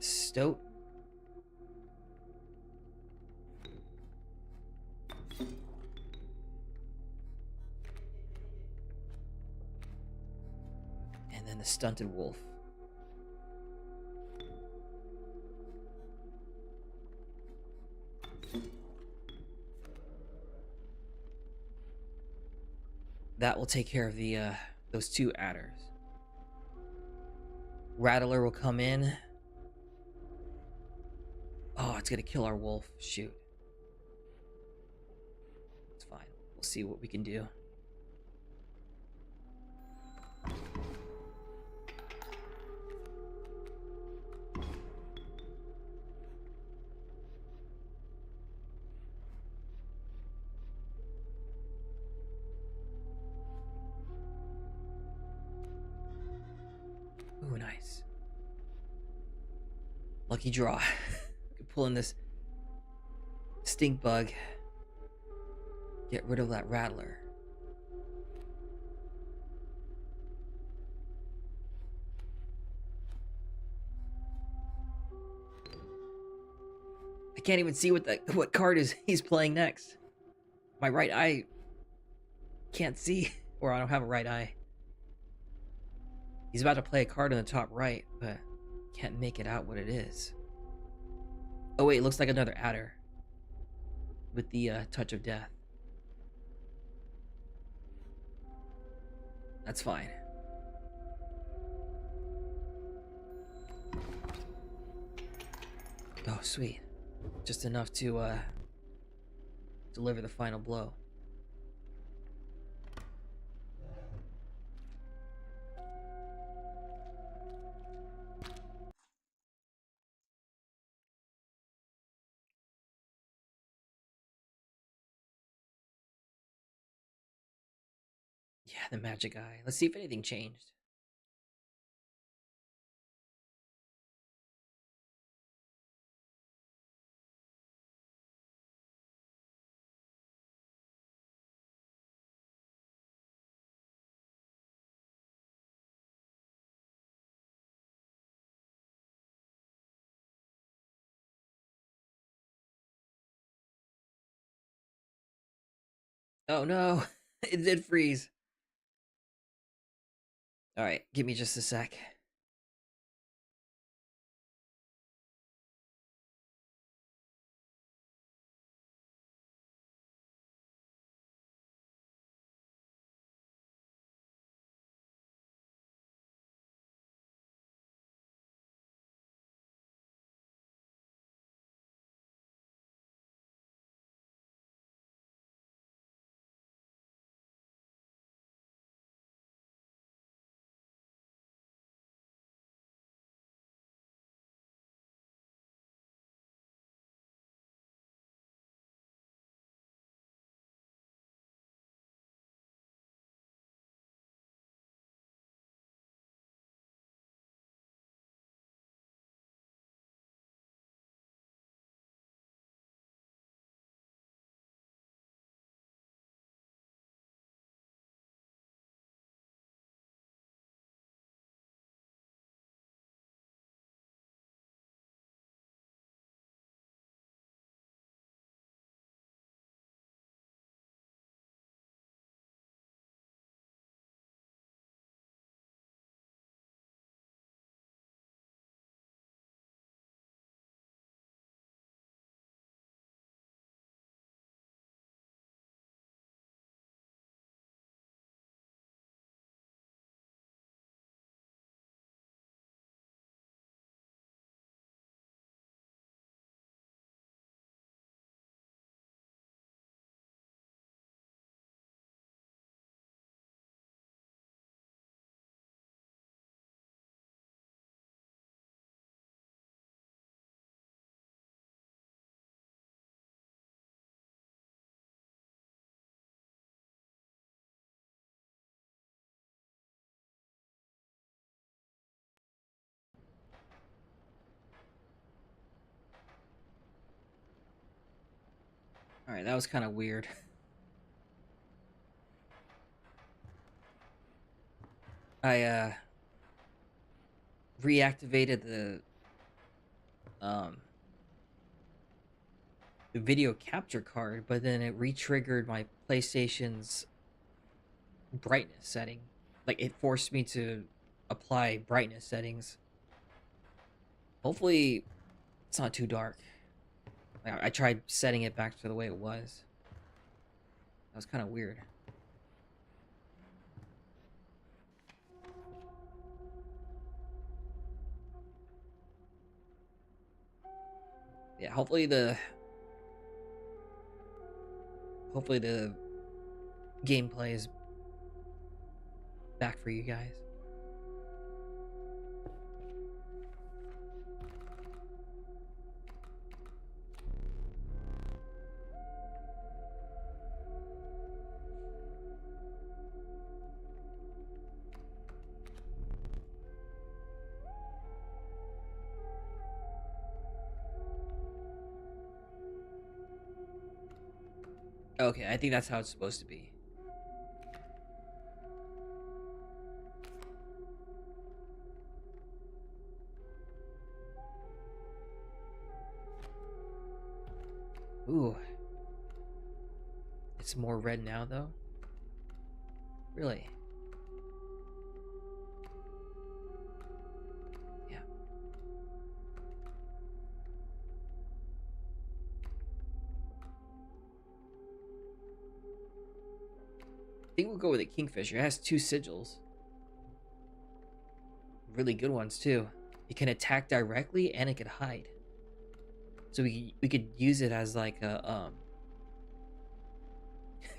A: Stoat. And then the stunted wolf. That will take care of the those two adders. Rattler will come in. Oh, it's gonna kill our wolf. Shoot. It's fine. We'll see what we can do. Ooh, nice. Lucky draw. Pull in this stink bug. Get rid of that Rattler. I can't even see what card he's playing next. My right eye can't see, or I don't have a right eye. He's about to play a card in the top right, but can't make it out what it is. Oh wait, it looks like another adder with the touch of death. That's fine. Oh, sweet. Just enough to deliver the final blow. Yeah, the magic eye. Let's see if anything changed. Oh no, it did freeze. All right, give me just a sec. Alright, that was kind of weird. I reactivated um the video capture card, but then it re-triggered my PlayStation's brightness setting. Like, it forced me to apply brightness settings. Hopefully it's not too dark. Like, I tried setting it back to the way it was. That was kind of weird. Yeah, hopefully the gameplay is back for you guys. Okay, I think that's how it's supposed to be. Ooh. It's more red now, though? Really? Yeah. I think we'll go with a Kingfisher. It has 2 sigils. Really good ones, too. It can attack directly, and it can hide. So we could use it as like a,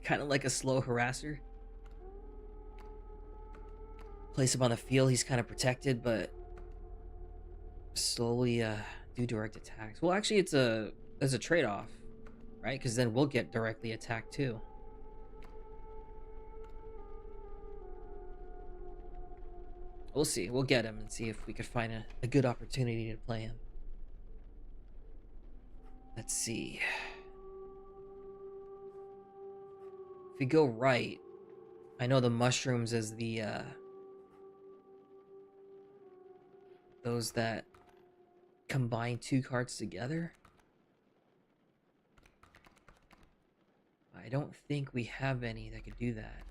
A: kind of like a slow harasser. Place him on the field, he's kind of protected, but slowly do direct attacks. Well, actually, there's a trade-off, right? Because then we'll get directly attacked too. We'll see. We'll get him and see if we could find a good opportunity to play him. Let's see. If we go right, I know the mushrooms is the those that combine 2 cards together. I don't think we have any that could do that.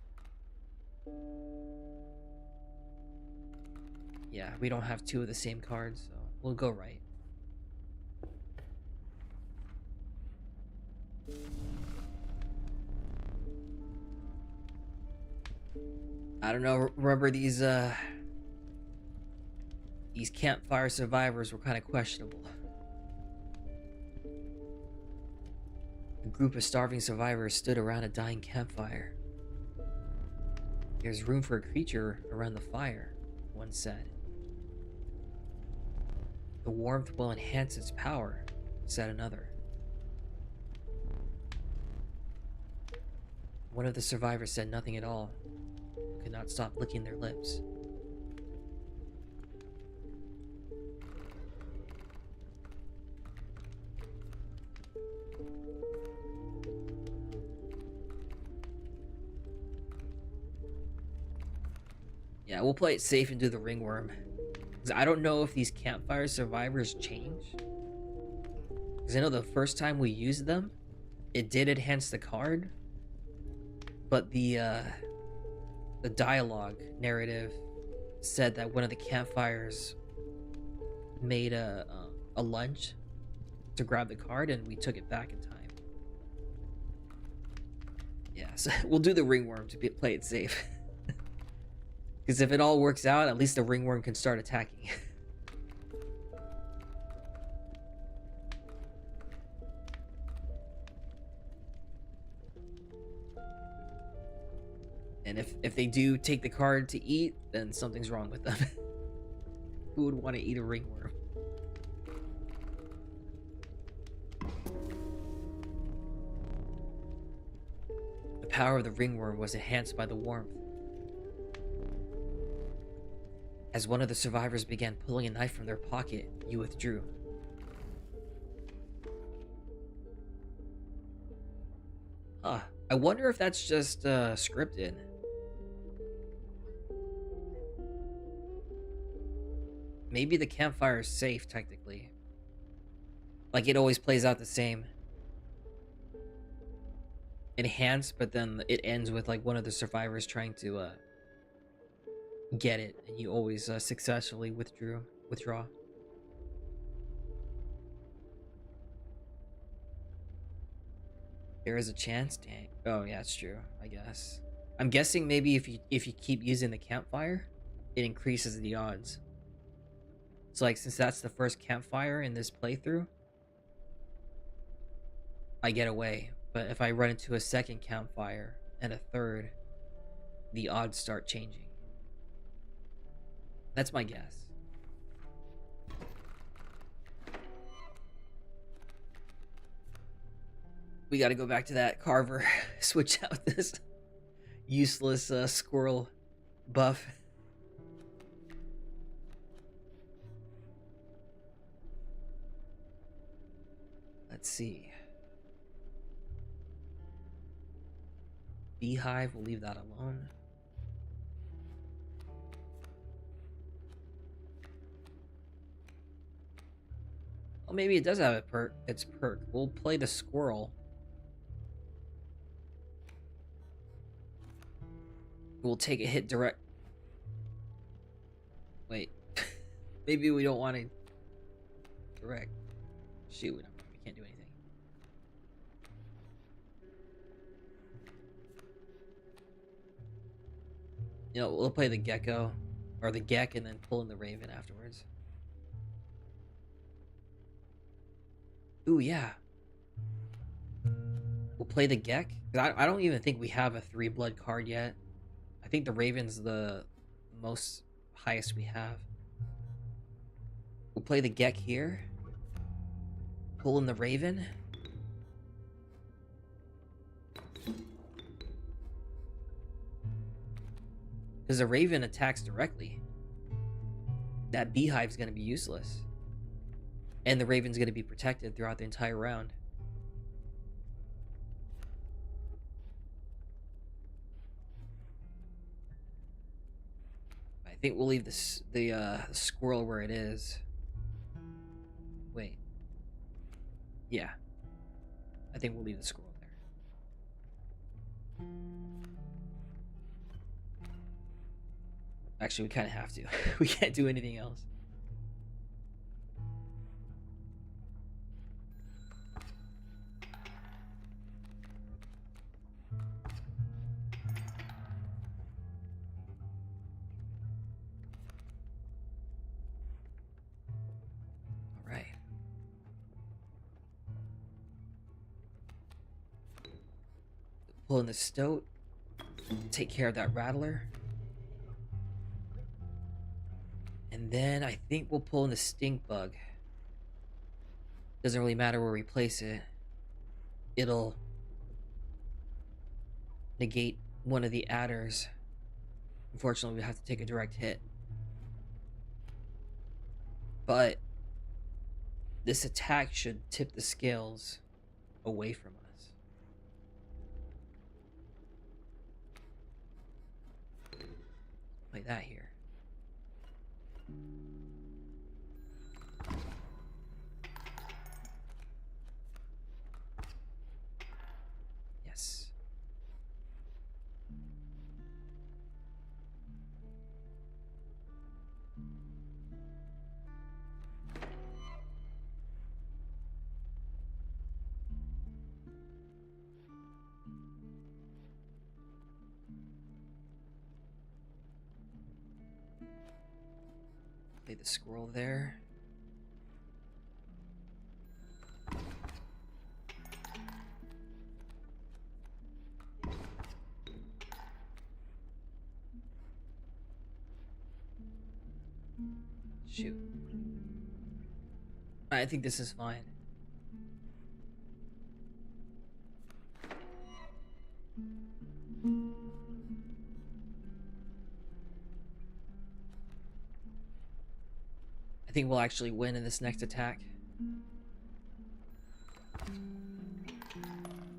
A: Yeah, we don't have 2 of the same cards, so we'll go right. I don't know, remember these campfire survivors were kind of questionable. A group of starving survivors stood around a dying campfire. There's room for a creature around the fire, one said. The warmth will enhance its power, said another. One of the survivors said nothing at all, could not stop licking their lips. Yeah, we'll play it safe and do the ringworm. Because I don't know if these campfire survivors change. Because I know the first time we used them, it did enhance the card. But the dialogue narrative said that one of the campfires made a lunge to grab the card, and we took it back in time. Yeah, so we'll do the ringworm to play it safe. Because if it all works out, at least the ringworm can start attacking. And if they do take the card to eat, then something's wrong with them. Who would want to eat a ringworm? The power of the ringworm was enhanced by the warmth. As one of the survivors began pulling a knife from their pocket, you withdrew. Huh. I wonder if that's just scripted. Maybe the campfire is safe, technically. Like, it always plays out the same. Enhanced, but then it ends with, like, one of the survivors trying to, get it, and you always, successfully withdraw. There is a chance? Dang. Oh, yeah, it's true, I guess. I'm guessing maybe if you keep using the campfire, it increases the odds. So, like, since that's the first campfire in this playthrough, I get away. But if I run into a second campfire and a third, the odds start changing. That's my guess. We gotta go back to that Carver. Switch out this useless squirrel buff. Let's see. Beehive, we'll leave that alone. Well, maybe it does have a perk. Its perk. We'll play the squirrel. We'll take a hit direct. Wait. Maybe we don't want to direct. Shoot, we can't do anything. You know, we'll play the gecko or the geck and then pull in the raven afterwards. Ooh, yeah. We'll play the geck. I don't even think we have a 3-blood card yet. I think the raven's the most highest we have. We'll play the geck here. Pull in the raven. Because the raven attacks directly. That beehive's going to be useless. And the raven's going to be protected throughout the entire round. I think we'll leave the squirrel where it is. Wait. Yeah. I think we'll leave the squirrel there. Actually, we kind of have to. We can't do anything else. All right. Pull in the stoat. Take care of that rattler. And then I think we'll pull in the stink bug. Doesn't really matter where we place it. It'll negate one of the adders. Unfortunately, we have to take a direct hit. But this attack should tip the scales away from us. Play that here. Yes. Play the squirrel there. Shoot. I think this is fine. I think we'll actually win in this next attack.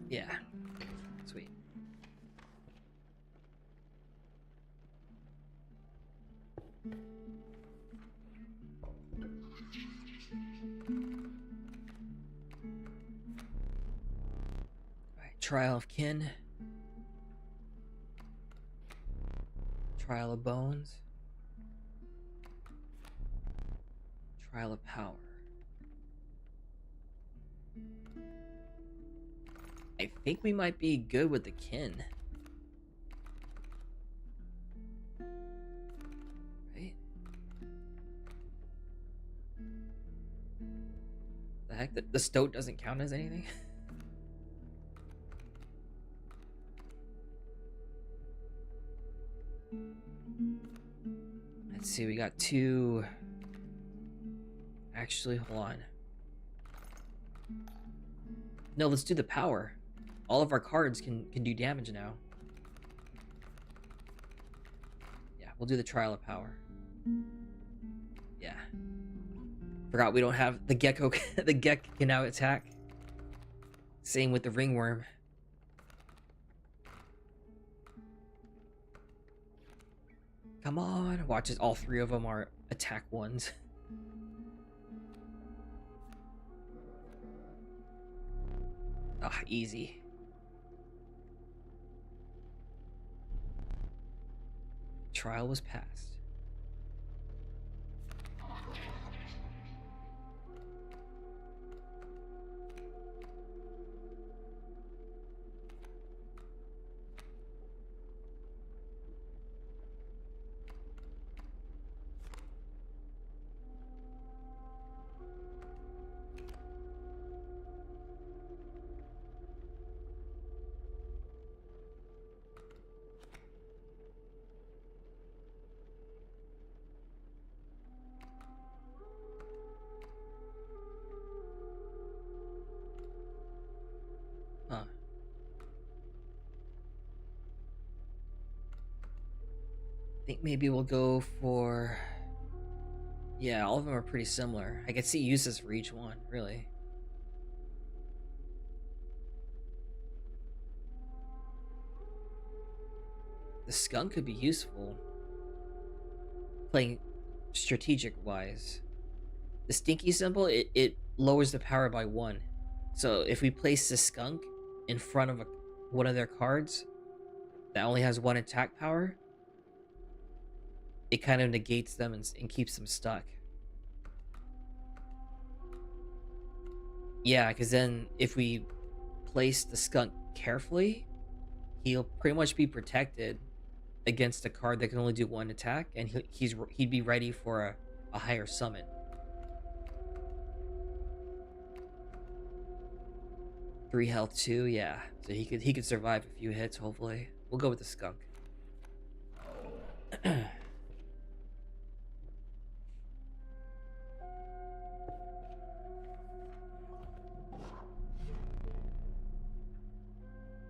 A: Yeah. Alright, Trial of Kin. Trial of Bones. Trial of Power. I think we might be good with the Kin. Right? The heck? The Stoat doesn't count as anything? Let's see, we got two... Actually, hold on. No, let's do the power. All of our cards can do damage now. Yeah, we'll do the Trial of Power. Yeah. Forgot we don't have the Gecko. The Gek can now attack. Same with the Ringworm. Come on. Watch as all three of them are attack ones. Ah, easy. Trial was passed. Huh. I think maybe we'll go for... Yeah, all of them are pretty similar. I could see uses for each one, really. The Skunk could be useful. Playing strategic-wise. The Stinky symbol, it lowers the power by 1. So if we place the Skunk in front of one of their cards that only has 1 attack power, it kind of negates them and keeps them stuck. Yeah, because then if we place the Skunk carefully, he'll pretty much be protected against a card that can only do 1 attack, and he'd be ready for a higher summon. 3 health too, yeah. So he could survive a few hits, hopefully. We'll go with the Skunk.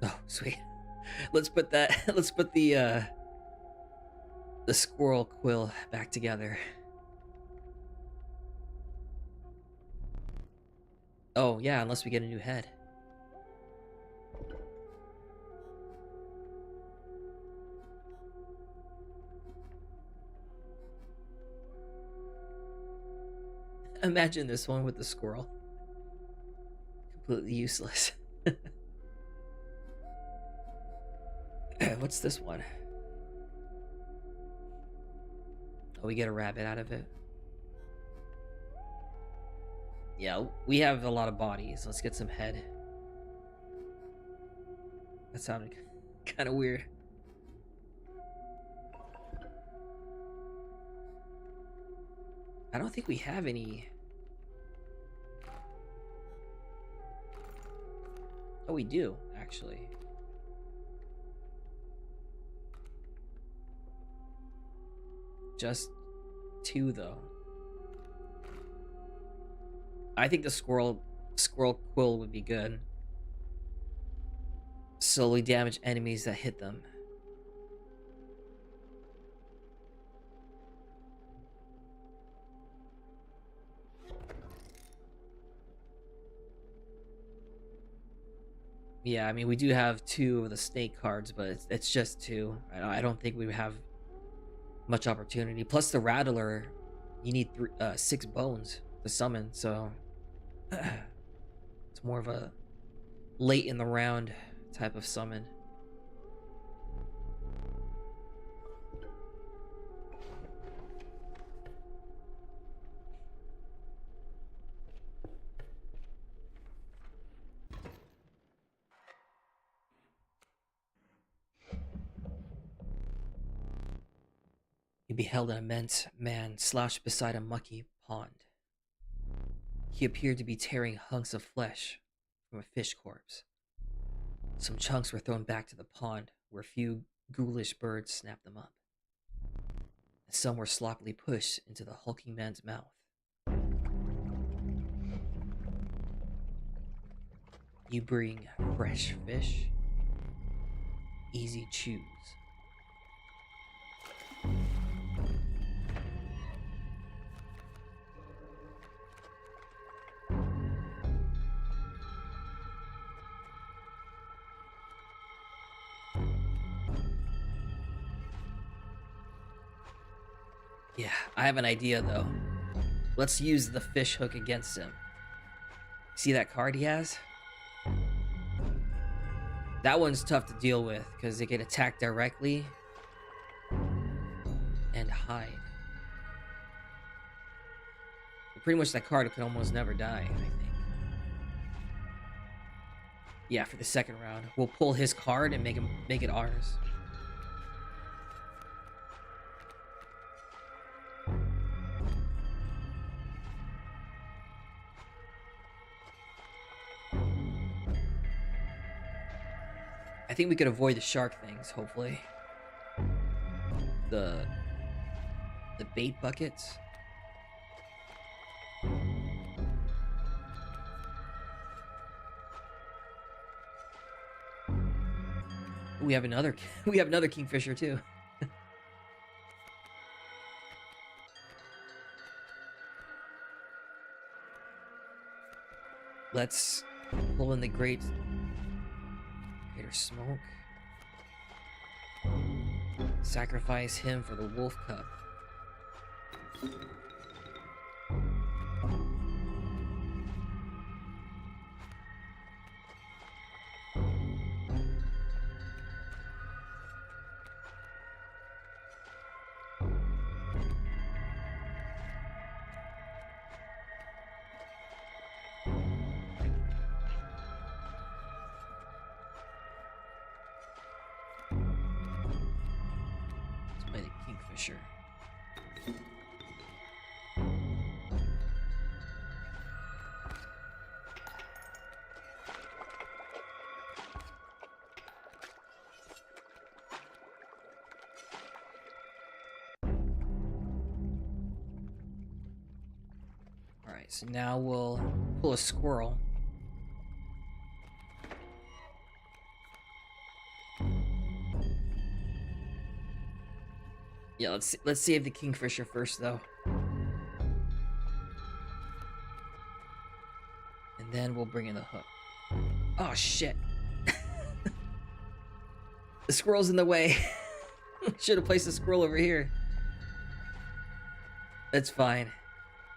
A: Oh, sweet. Let's put the squirrel quill back together. Oh, yeah, unless we get a new head. Imagine this one with the squirrel. Completely useless. What's this one? Oh, we get a rabbit out of it. Yeah, we have a lot of bodies. Let's get some head. That sounded kind of weird. I don't think we have any. Oh, we do, actually. Just 2, though. I think the squirrel quill would be good. Slowly damage enemies that hit them. Yeah, I mean, we do have 2 of the snake cards, but it's just 2. I don't think we have much opportunity. Plus the Rattler, you need 6 bones the summon, so it's more of a late in the round type of summon. He beheld an immense man slouched beside a mucky pond. He appeared to be tearing hunks of flesh from a fish corpse. Some chunks were thrown back to the pond, where a few ghoulish birds snapped them up. And some were sloppily pushed into the hulking man's mouth. You bring fresh fish? Easy chews. Yeah, I have an idea though. Let's use the fish hook against him. See that card he has? That one's tough to deal with because they can attack directly and hide. But pretty much that card could almost never die, I think. Yeah, for the second round. We'll pull his card and make it ours. I think we could avoid the shark things, hopefully. The bait buckets. We have another kingfisher too. Let's pull in the greater smoke. Sacrifice him for the wolf cub. Kingfisher. Alright, so now we'll pull a squirrel. Yeah, let's save the kingfisher first, though. And then we'll bring in the hook. Oh, shit. The squirrel's in the way. Should have placed the squirrel over here. That's fine.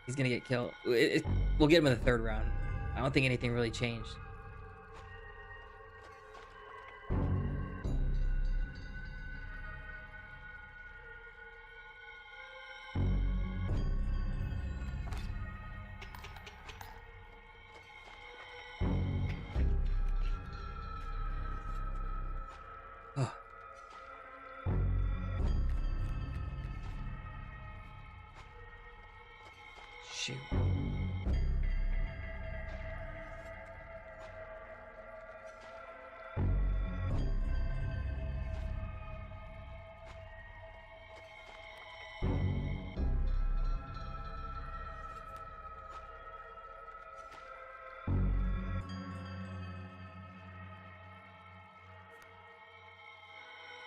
A: He's gonna get killed. We'll get him in the third round. I don't think anything really changed. Shoot.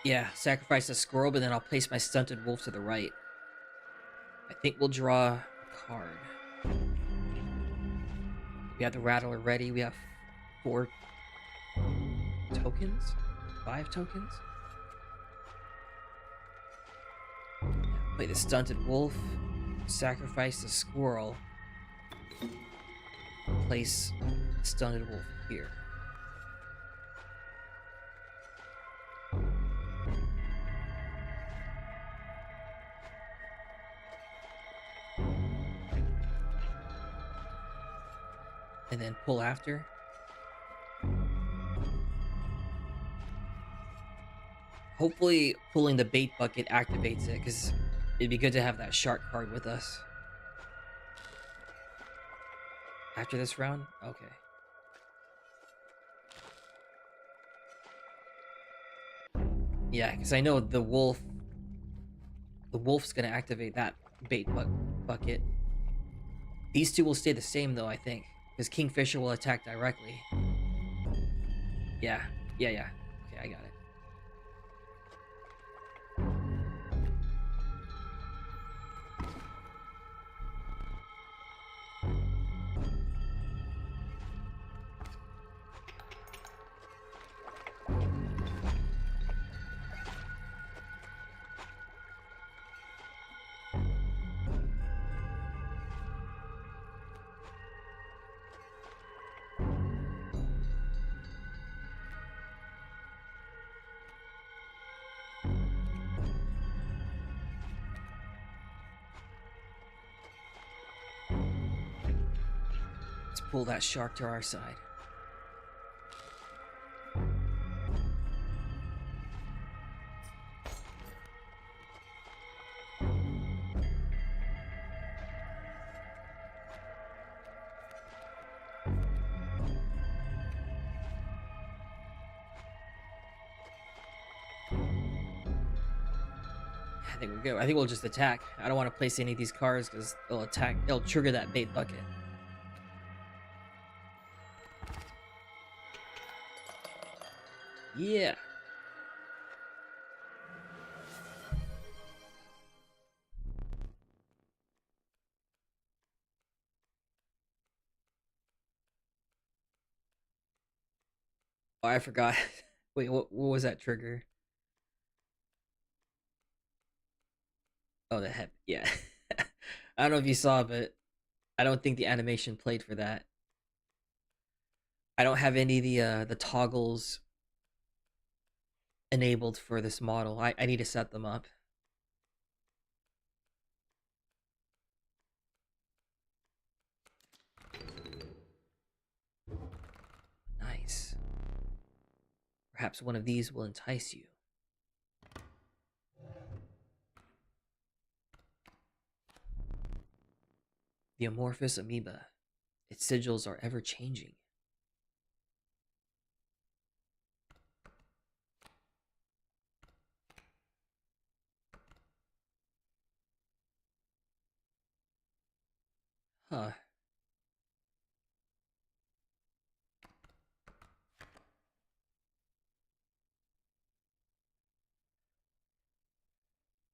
A: Yeah, sacrifice a squirrel, but then I'll place my stunted wolf to the right. I think we'll draw a card. We have the rattler ready. We have 4 tokens? 5 tokens? Play the stunted wolf. Sacrifice the squirrel. place Stunned Wolf here. And then pull after. Hopefully pulling the bait bucket activates it, because it'd be good to have that shark card with us. After this round? Okay. Yeah, because I know the wolf's gonna activate that bait bucket. These two will stay the same though, I think, because Kingfisher will attack directly. Yeah. Okay, I got it. Let's pull that shark to our side. I think we're good. I think we'll just attack. I don't want to place any of these cards because they'll attack. It'll trigger that bait bucket. Yeah. Oh, I forgot. Wait, what was that trigger? Oh, the head. Yeah. I don't know if you saw, but I don't think the animation played for that. I don't have any of the toggles enabled for this model. I need to set them up. Nice. Perhaps one of these will entice you. The amorphous amoeba. Its sigils are ever changing. Huh.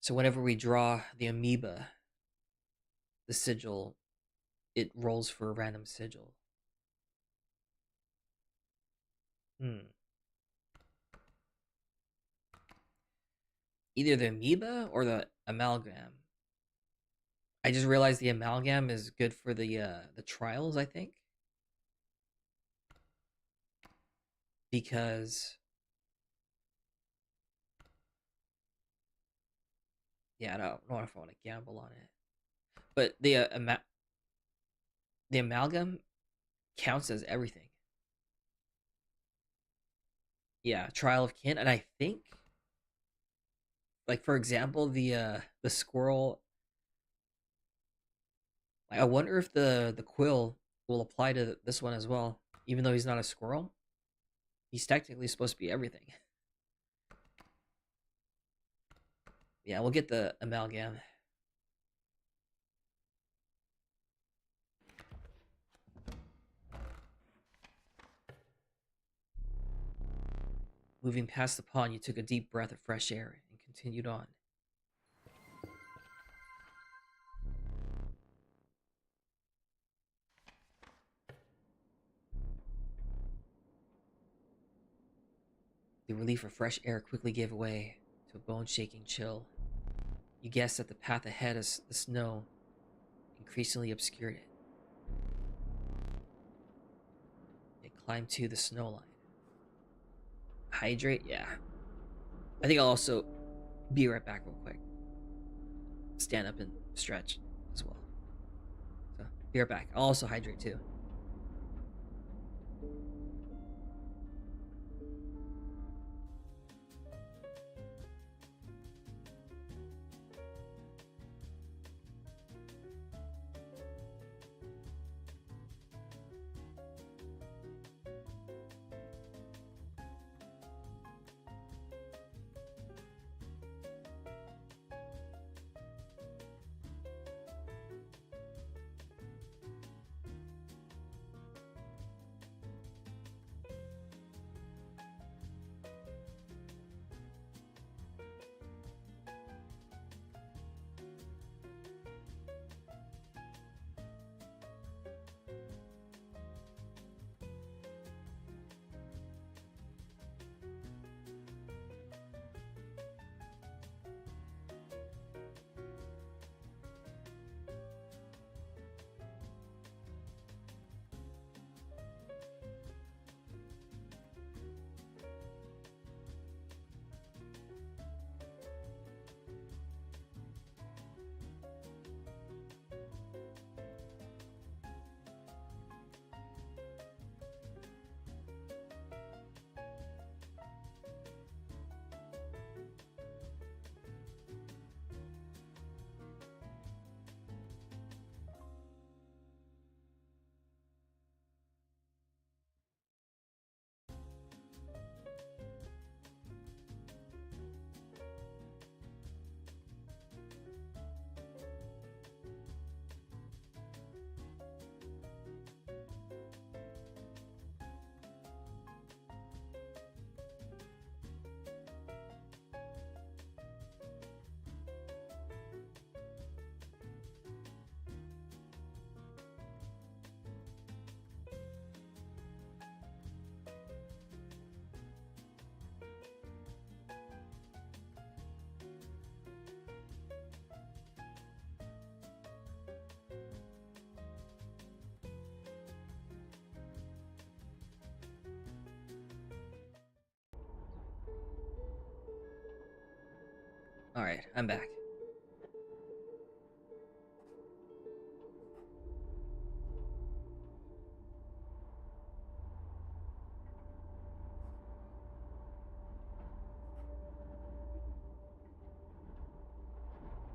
A: So whenever we draw the amoeba, the sigil, it rolls for a random sigil. Either the amoeba or the amalgam. I just realized the amalgam is good for the trials, I think. Because yeah, I don't know if I want to gamble on it. But the amalgam counts as everything. Yeah, trial of kin, and I think, like for example, the squirrel. I wonder if the quill will apply to this one as well, even though he's not a squirrel. He's technically supposed to be everything. Yeah, we'll get the amalgam. Moving past the pond, you took a deep breath of fresh air and continued on. The relief of fresh air quickly gave way to a bone-shaking chill. You guessed that the path ahead as the snow increasingly obscured it. climb to the snow line. Hydrate, yeah. I think I'll also be right back real quick. Stand up and stretch as well. So be right back. I'll also hydrate too. All right, I'm back.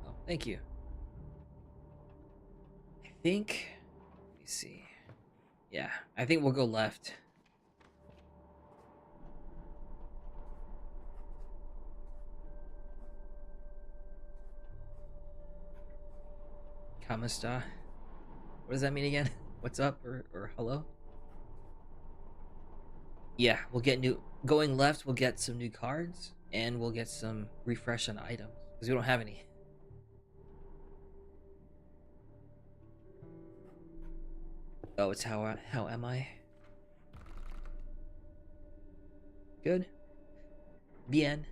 A: Oh, thank you. I think. Let me see. Yeah, I think we'll go left. Kamasta. What does that mean again? What's up or hello? Yeah, we'll get new. Going left, we'll get some new cards and we'll get some refresh on items because we don't have any. Oh, it's how am I? Good. Bien.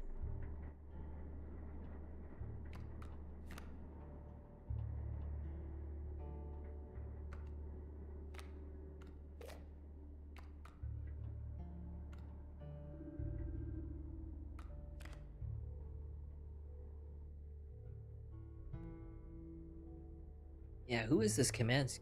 A: Yeah, who is this Kaminsky?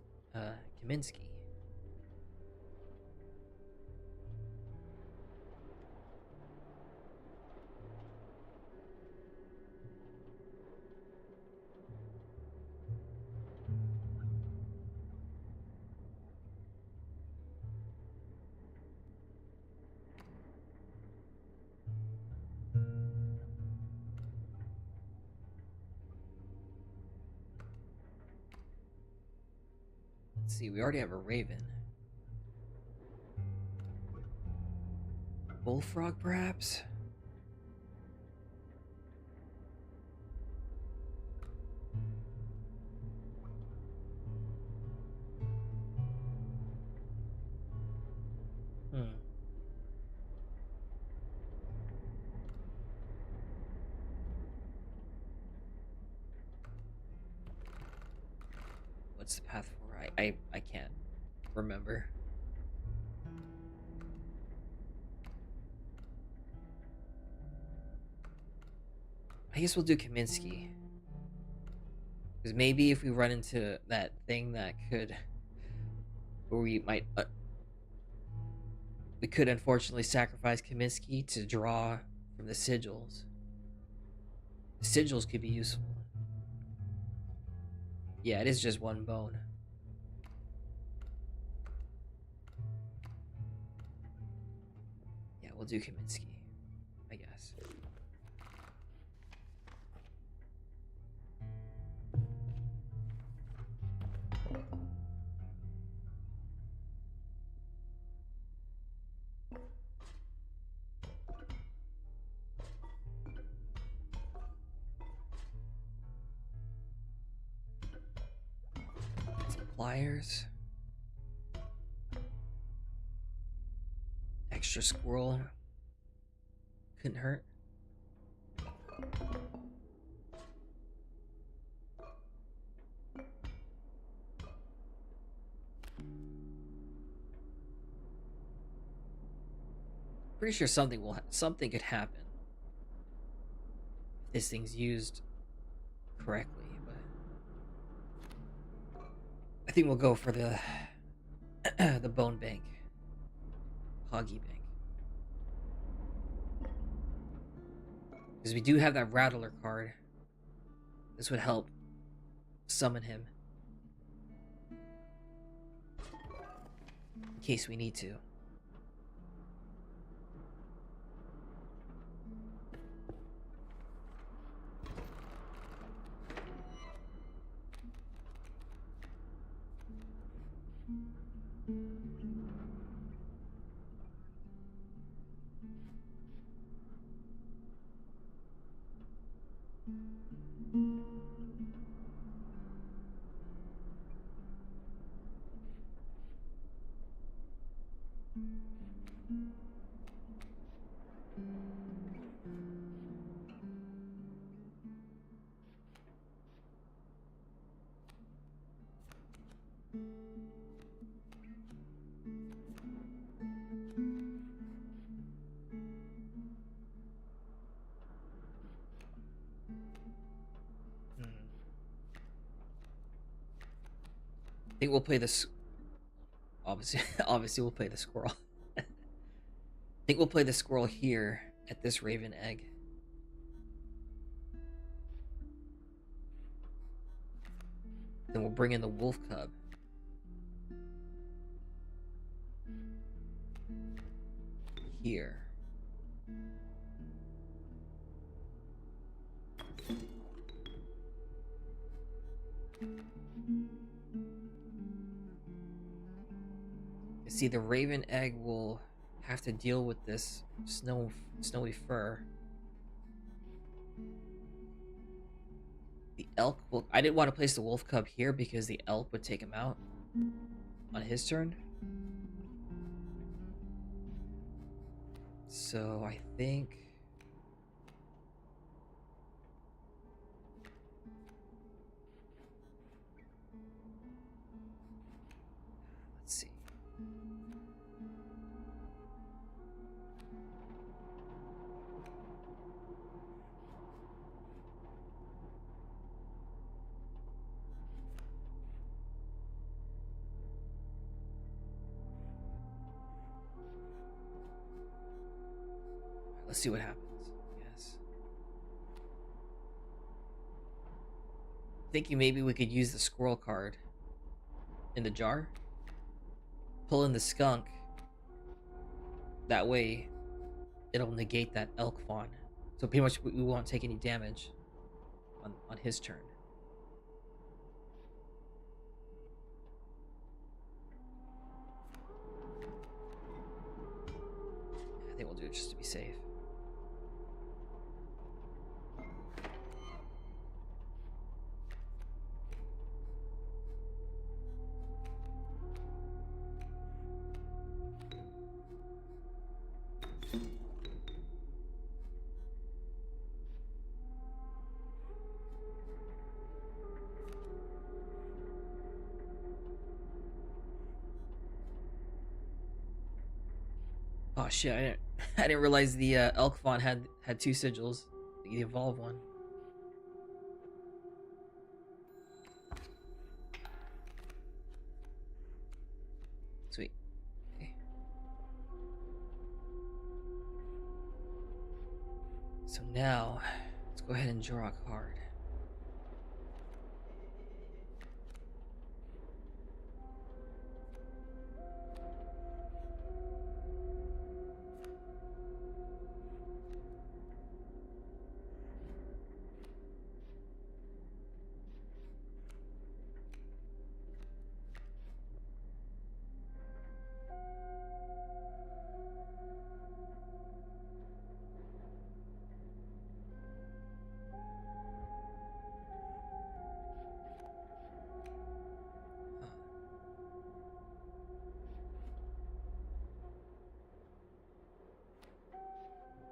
A: Let's see, we already have a Raven. Bullfrog, perhaps? Hmm. What's the path for? I can't remember. I guess we'll do Kaminsky. Because maybe if we run into that thing that could... Where we might... we could unfortunately sacrifice Kaminsky to draw from the sigils. The sigils could be useful. Yeah, it is just one bone. Yeah, we'll do Kaminsky, I guess. Some pliers. Extra squirrel. Couldn't hurt. Pretty sure something could happen if this thing's used correctly, but I think we'll go for the the bone bank, hoggy bank, because we do have that rattler card. This would help summon him in case we need to. I think we'll play this. Obviously, we'll play the squirrel. I think we'll play the squirrel here at this raven egg. Then we'll bring in the wolf cub. Here. See, the raven egg will have to deal with this snowy fur. The elk will... I didn't want to place the wolf cub here because the elk would take him out on his turn. So I think... Let's see. Let's see what happens. Yes. Thinking maybe we could use the squirrel card in the jar. Pull in the skunk. That way, it'll negate that elk fawn. So pretty much we won't take any damage on his turn. I think we'll do it just to be safe. Oh shit! I didn't realize the elk fawn had two sigils. The evolved one. So now, let's go ahead and draw a card.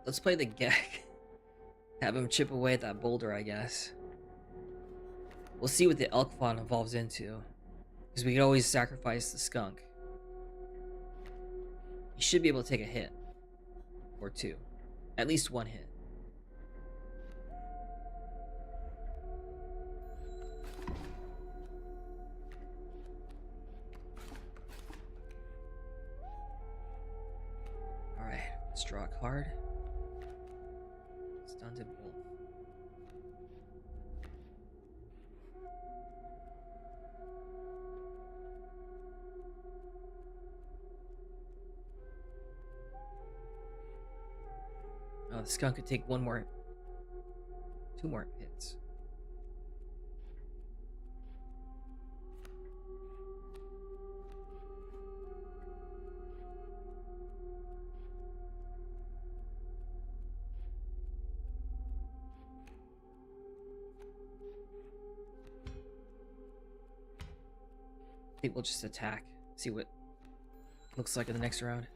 A: Let's play the Gek. Have him chip away at that boulder, I guess. We'll see what the elk fawn evolves into. Because we could always sacrifice the skunk. He should be able to take a hit. Or two. At least one hit. Alright, let's draw a card. Stunted wolf. Oh, the skunk could take two more hits. I think we'll just attack. See what looks like in the next round.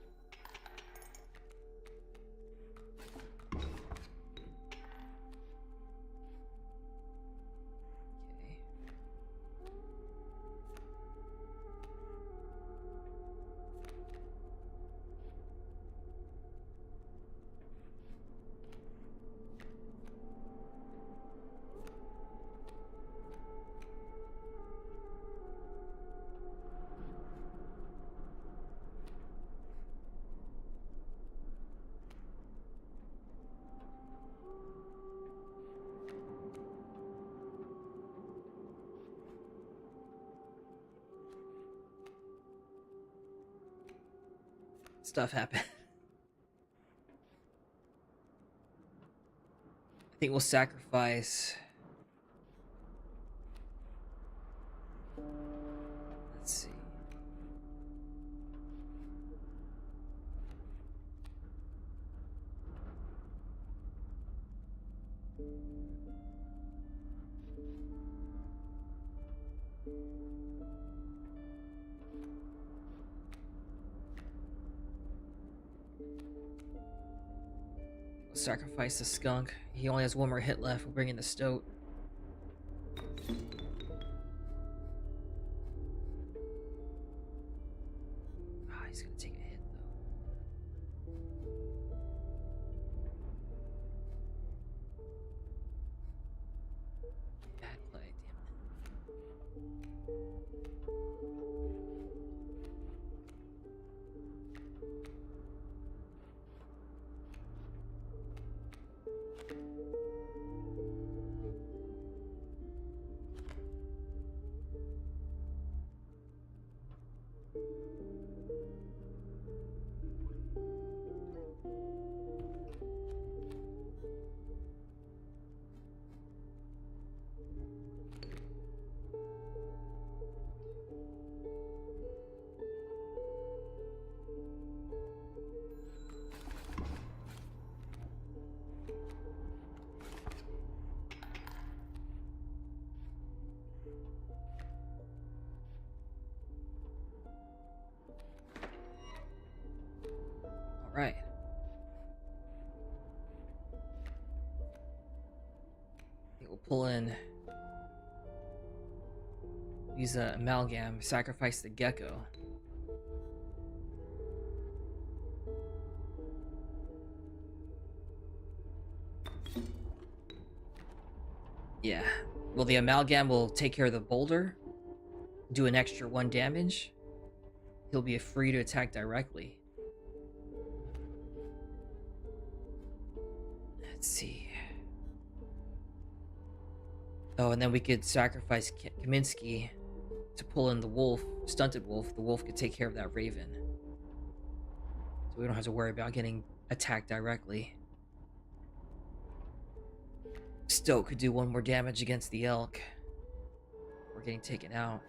A: Stuff happened. I think we'll sacrifice. Let's see. Sacrifice the skunk. He only has one more hit left. We'll bring in the stoat. Ah, he's gonna take a hit though. Bad play, damn it. Right. I think we'll pull in. Use the amalgam. Sacrifice the gecko. Yeah. Well, the amalgam will take care of the boulder. Do an extra 1 damage. He'll be free to attack directly. Let's see. Oh, and then we could sacrifice Kaminsky to pull in the wolf, stunted wolf. The wolf could take care of that raven. So we don't have to worry about getting attacked directly. Stoke could do 1 more damage against the elk. We're getting taken out.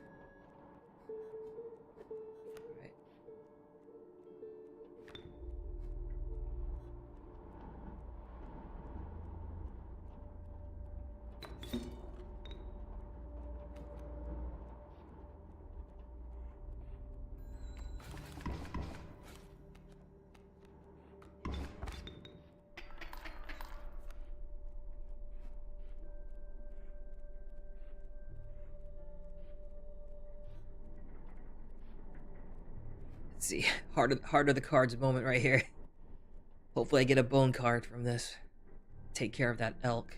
A: Alright. Let's see. Heart of the cards moment right here. Hopefully I get a bone card from this. Take care of that elk.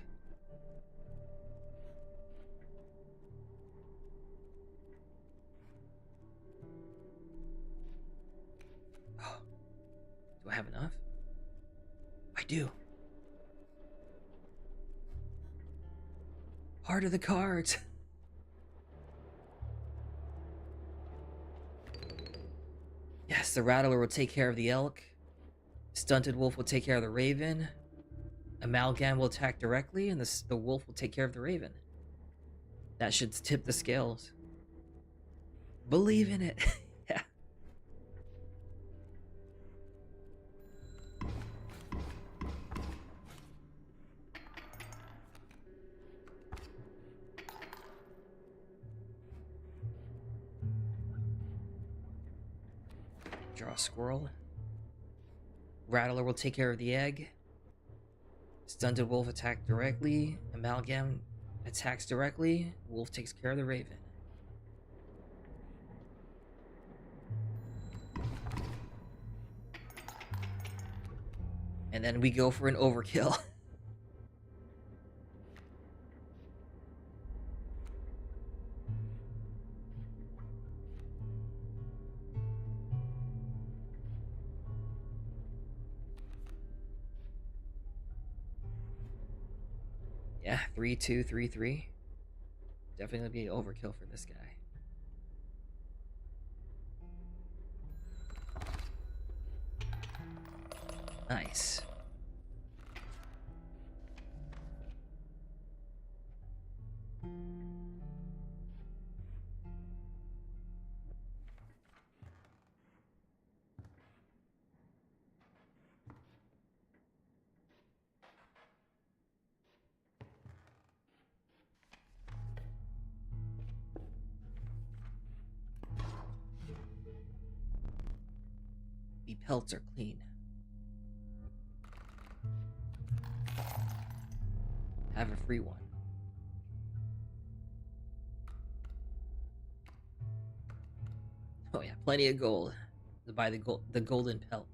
A: Oh, do I have enough? I do. Heart of the cards. Yes, the Rattler will take care of the elk. Stunted Wolf will take care of the raven. Amalgam will attack directly, and the wolf will take care of the raven. That should tip the scales. Believe in it. Yeah. Draw a squirrel. Rattler will take care of the egg. Stunted Wolf attack directly. Amalgam attacks directly. Wolf takes care of the raven. And then we go for an overkill. Yeah, 3-2, 3-3. Definitely be overkill for this guy. Nice. The pelts are clean. Have a free one. Oh yeah, plenty of gold to buy the golden pelt.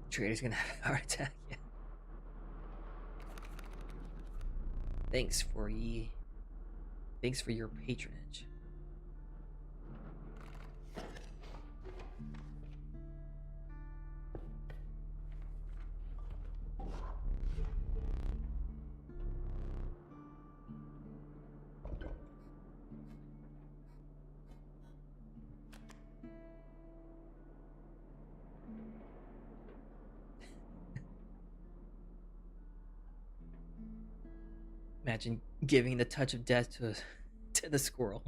A: Trader's gonna have a heart attack. Yeah. Thanks for your patronage. Imagine giving the touch of death to the squirrel.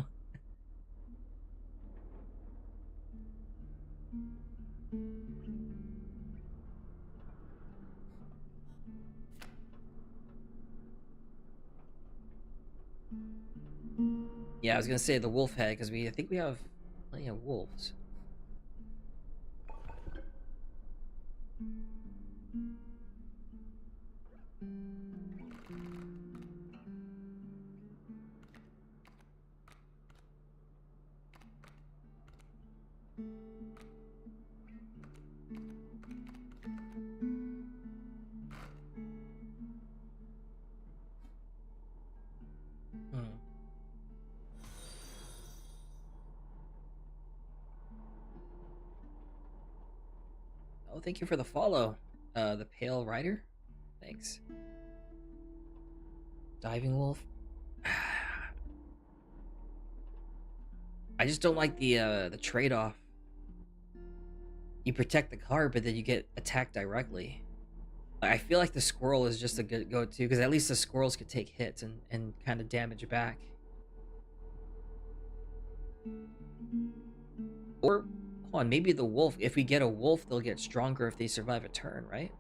A: Yeah, I was gonna say the wolf head because I think we have plenty of wolves. Hmm. Oh, thank you for the follow. The Pale Rider. Thanks. Diving wolf. I just don't like the trade-off. You protect the card, but then you get attacked directly. I feel like the squirrel is just a good go-to because at least the squirrels could take hits and kind of damage back. Or hold on, maybe the wolf. If we get a wolf, they'll get stronger if they survive a turn, right?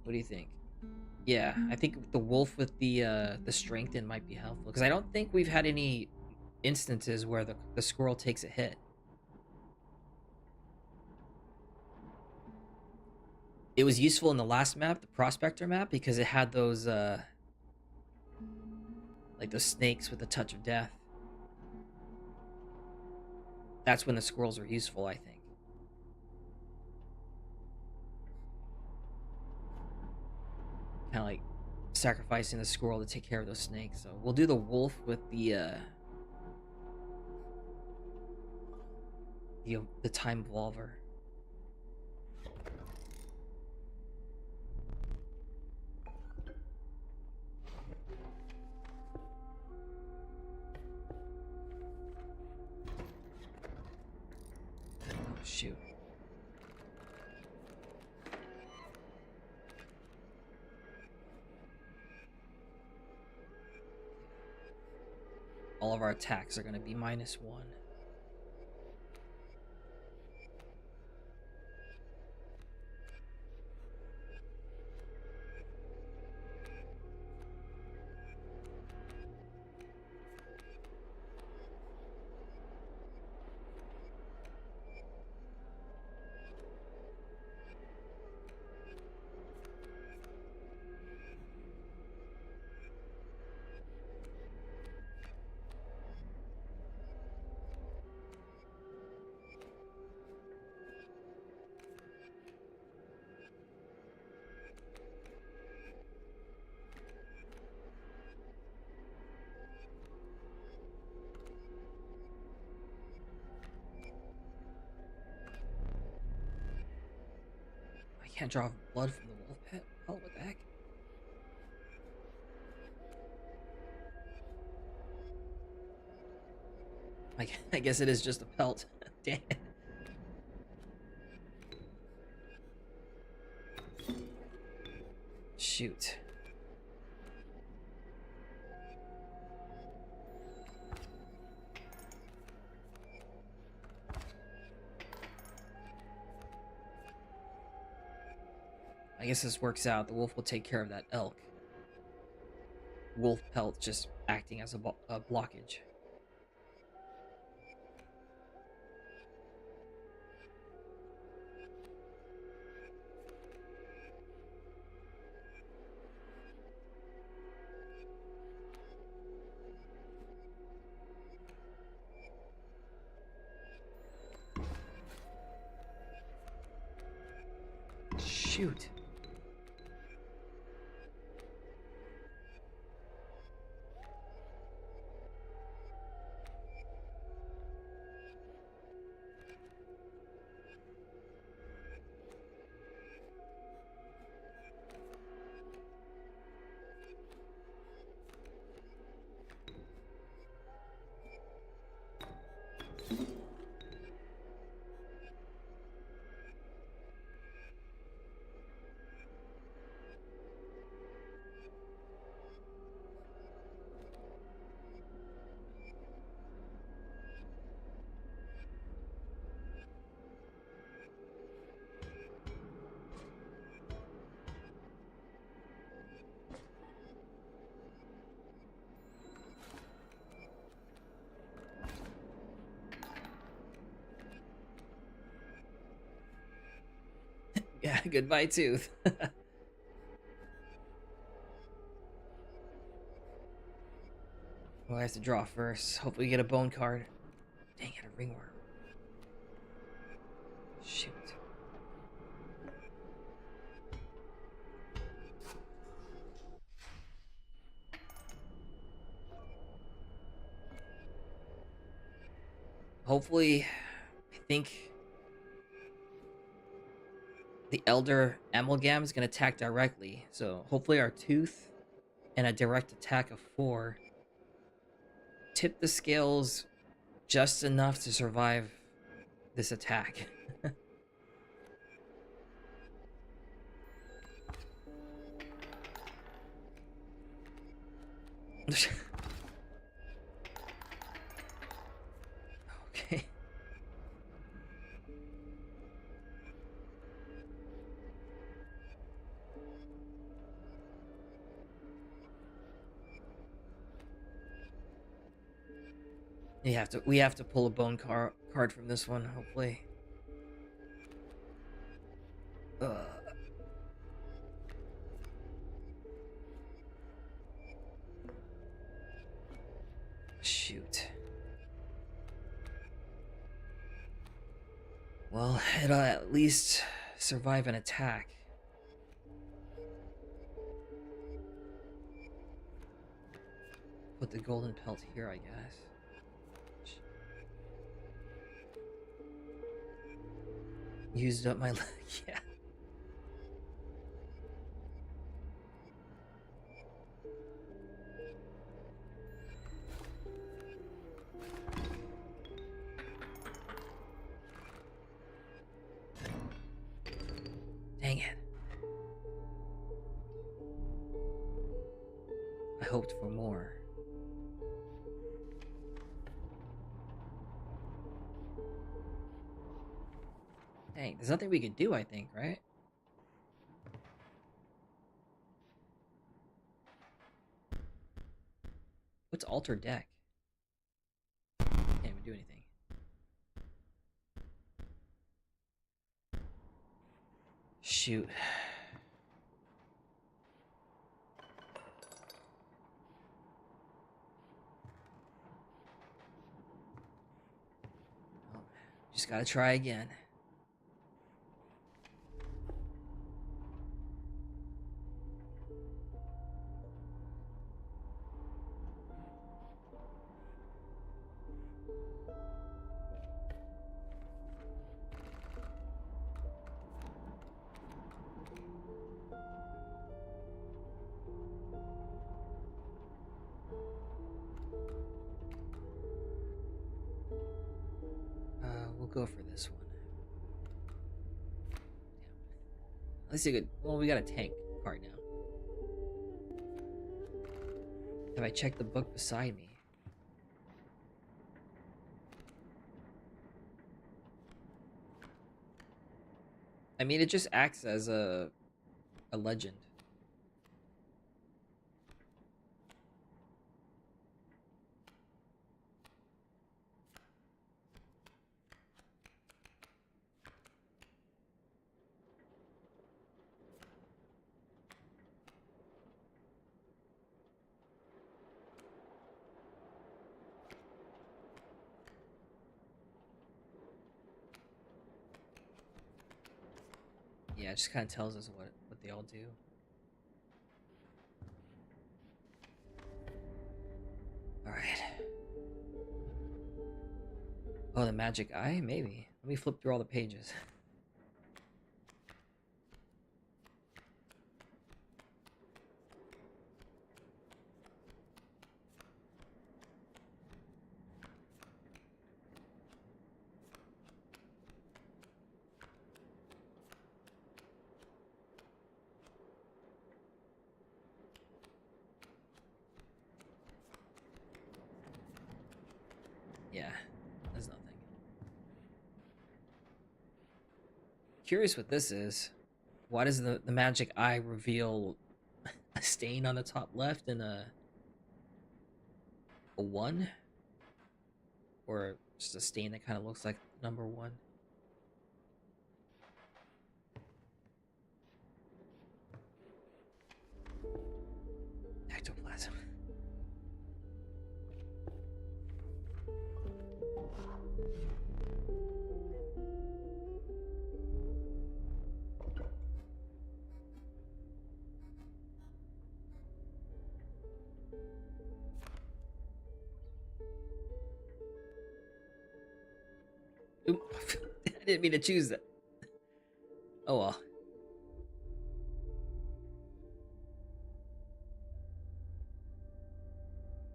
A: What do you think? Yeah, I think the wolf with the strength in might be helpful because I don't think we've had any instances where the squirrel takes a hit. It was useful in the last map, the prospector map, because it had those like those snakes with a touch of death. That's when the squirrels are useful, I think. Kind of like sacrificing the squirrel to take care of those snakes. So we'll do the wolf with the time evolver. Oh shoot. All of our attacks are going to be -1. I can't draw blood from the wolf pet. Oh, what the heck? I guess it is just a pelt. Damn it. Shoot. I guess this works out. The wolf will take care of that elk. Wolf pelt just acting as a blockage. Shoot. Goodbye, tooth. Oh, I have to draw first. Hopefully, we get a bone card. Dang it, a ringworm. Shoot. Hopefully, I think the Elder Amalgam is going to attack directly. So hopefully our Tooth and a direct attack of 4 tip the scales just enough to survive this attack. Okay. We have to pull a bone card from this one, hopefully. Shoot. Well, it'll at least survive an attack. Put the golden pelt here, I guess. Used up my leg, yeah. Dang it. I hoped for more. Dang, there's nothing we can do, I think, right? What's alter deck? Can't even do anything. Shoot. Oh, just gotta try again. We'll go for this one. Let's see good. Well, we got a tank card now. Have I checked the book beside me? I mean, it just acts as a legend. Yeah, it just kind of tells us what they all do. All right. Oh, the magic eye? Maybe. Let me flip through all the pages. Yeah, there's nothing. Curious what this is. Why does the magic eye reveal a stain on the top left and a 1? Or just a stain that kind of looks like number 1? I didn't mean to choose that. Oh well.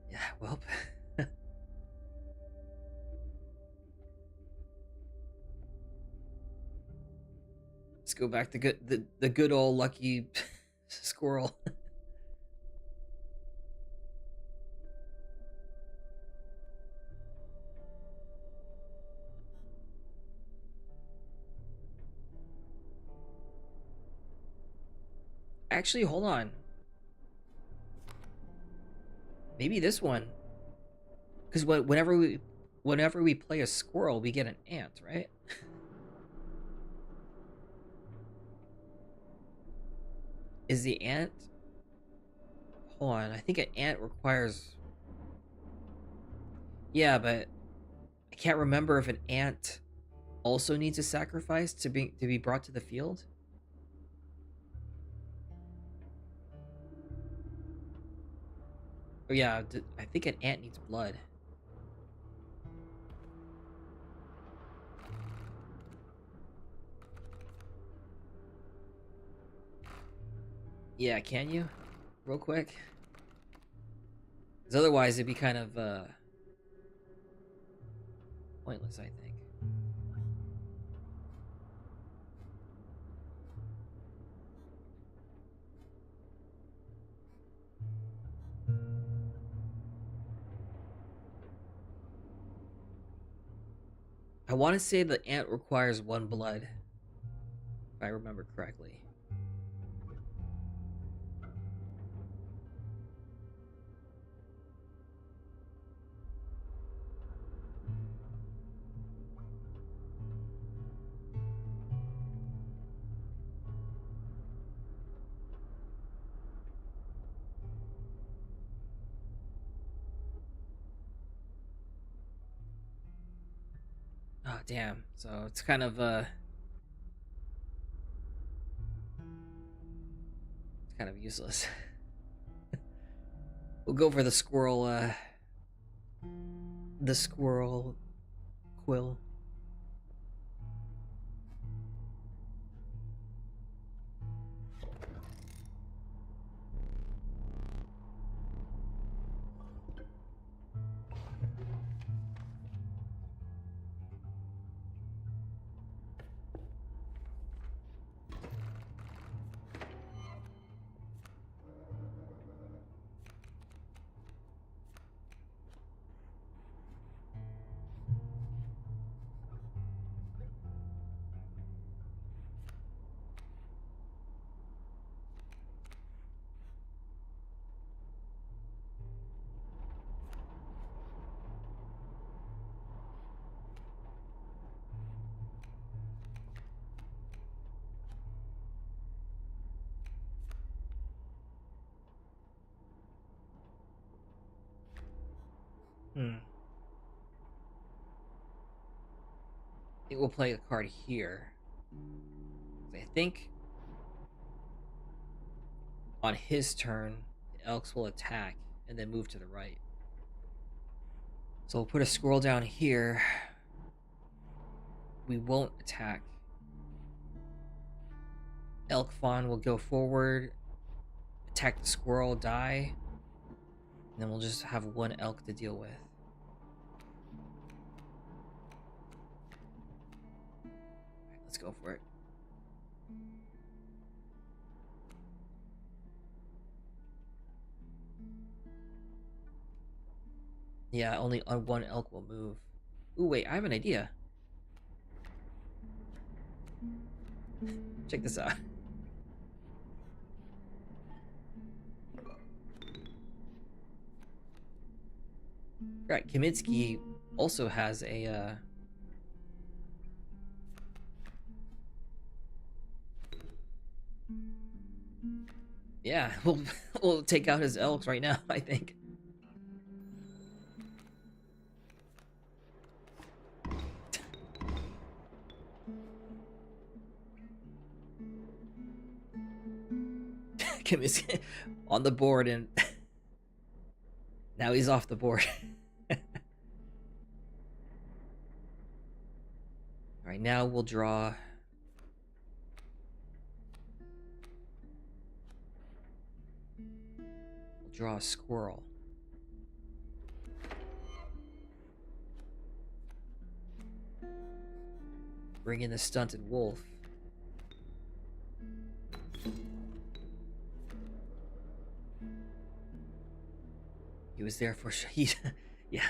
A: Yeah, well. Let's go back to the good old lucky squirrel. Actually, hold on. Maybe this one, because whenever we play a squirrel, we get an ant, right? Is the ant? Hold on. I think an ant requires. Yeah, but I can't remember if an ant also needs a sacrifice to be brought to the field. Oh yeah, I think an ant needs blood. Yeah, can you? Real quick. Because otherwise it'd be kind of pointless, I think. I want to say the ant requires 1 blood, if I remember correctly. Oh damn! So it's kind of useless. We'll go for the squirrel. The squirrel quill. Hmm. It will play the card here. I think on his turn, the Elks will attack and then move to the right. So we'll put a squirrel down here. We won't attack. Elk Fawn will go forward, attack the squirrel, die, and then we'll just have 1 elk to deal with. Alright, let's go for it. Yeah, only 1 elk will move. Ooh, wait, I have an idea. Check this out. Right, Kaminsky also has a yeah, we'll take out his elks right now, I think. Kaminsky on the board, and now he's off the board. Alright, now we'll draw... We'll draw a squirrel. Bring in the stunted wolf. He was there for sure. Yeah,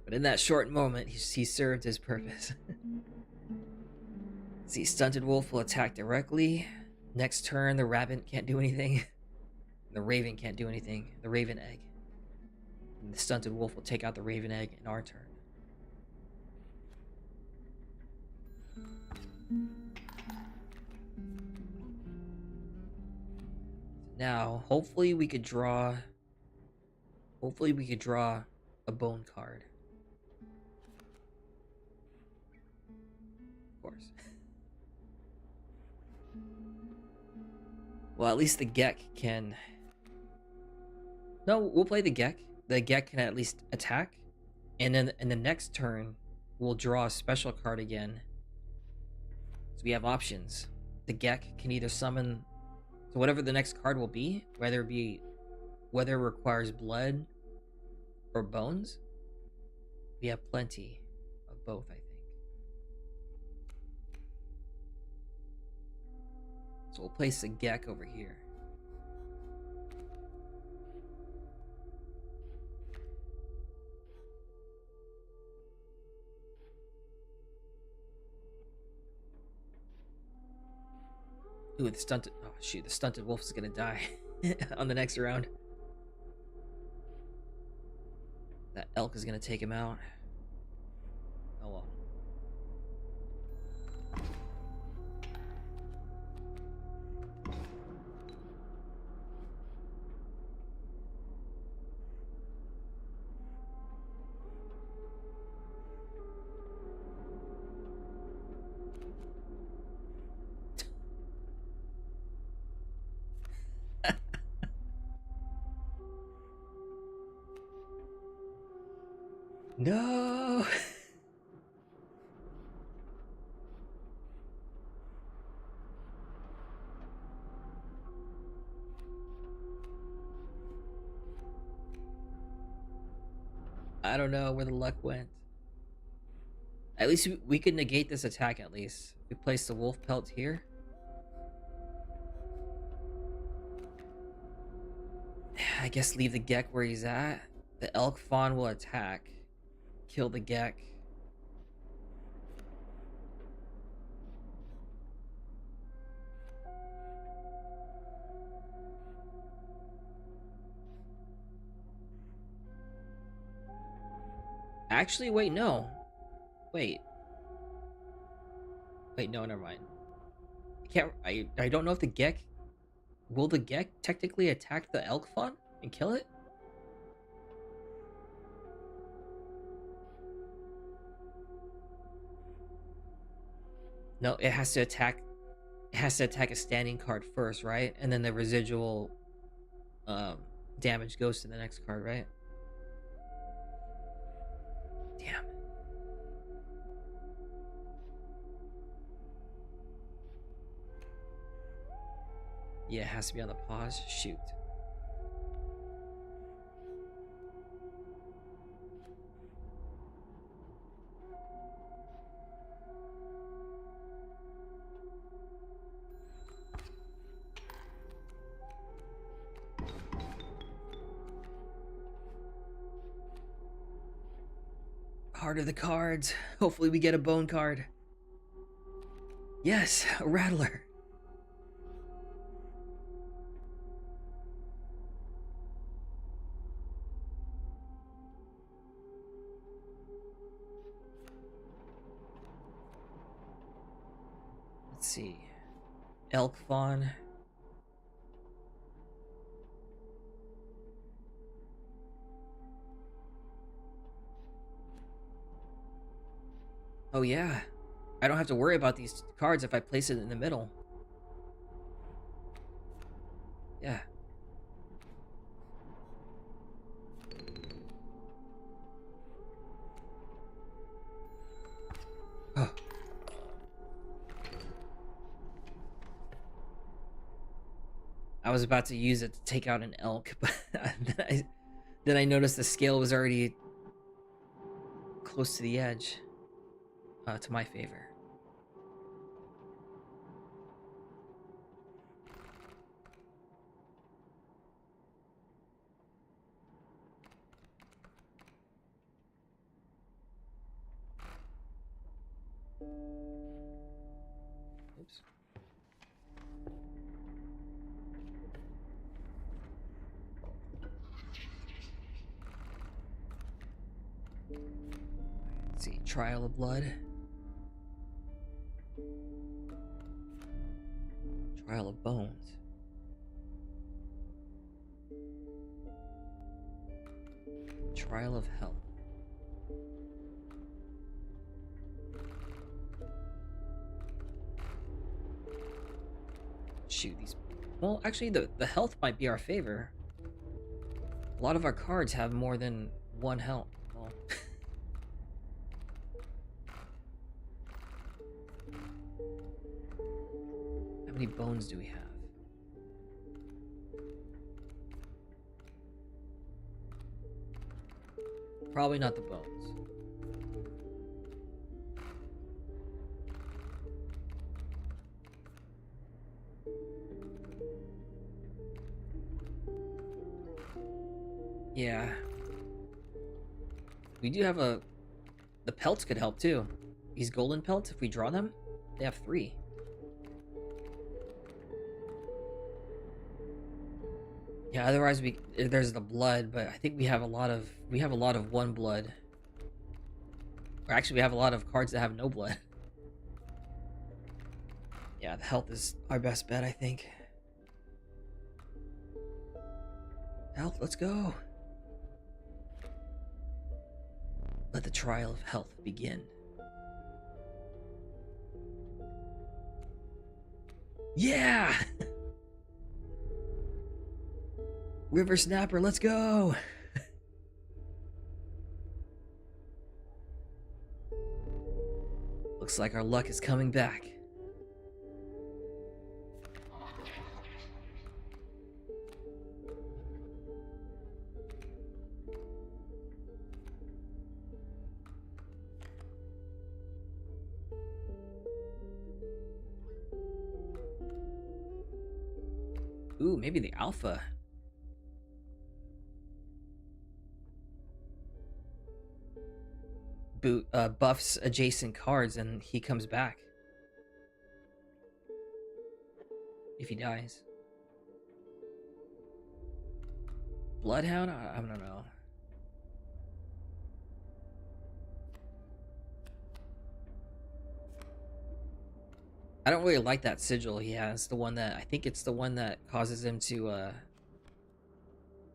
A: but in that short moment, he served his purpose. See, stunted wolf will attack directly. Next turn, the rabbit can't do anything. The raven can't do anything. The raven egg. And the stunted wolf will take out the raven egg in our turn. Now, hopefully we could draw a bone card. Of course. Well, at least the Gek can... No, we'll play the Gek. The Gek can at least attack. And then in the next turn, we'll draw a special card again. So we have options. The Gek can either summon... So whatever the next card will be, whether it requires blood or bones, we have plenty of both, I think. So we'll place the Gek over here. Ooh, the stunted... Oh, shoot. The stunted wolf is gonna die on the next round. That elk is gonna take him out. Oh, well. No! I don't know where the luck went. At least we could negate this attack at least. We place the wolf pelt here. I guess leave the Gek where he's at. The elk fawn will attack. Kill the Gek. Actually, wait, no. Wait. Wait, no, never mind. I don't know if the Gek... Will the Gek technically attack the elk fawn and kill it? No, it has to attack. It has to attack a standing card first, right? And then the residual damage goes to the next card, right? Damn. Yeah, it has to be on the pause. Shoot. Heart of the cards. Hopefully we get a bone card. Yes, a rattler. Let's see. Elk fawn. Oh yeah, I don't have to worry about these cards if I place it in the middle. Yeah. Oh. I was about to use it to take out an elk, but then I noticed the scale was already close to the edge, to my favor. Oops. Let's see, Trial of Blood. Trial of Bones. Trial of Health. Shoot, these... Well, actually, the health might be our favor. A lot of our cards have more than one health. Well... How many bones do we have? Probably not the bones. Yeah. We do have a... The pelts could help too. These golden pelts, if we draw them, they have 3. Yeah, otherwise there's the blood, but I think we have a lot of one blood. Or actually we have a lot of cards that have no blood. Yeah, the health is our best bet, I think. Health, let's go. Let the trial of health begin. Yeah! River Snapper, let's go! Looks like our luck is coming back. Ooh, maybe the alpha. Buffs adjacent cards and he comes back. If he dies. Bloodhound? I don't know. I don't really like that sigil he has. The one that... I think it's the one that causes him to,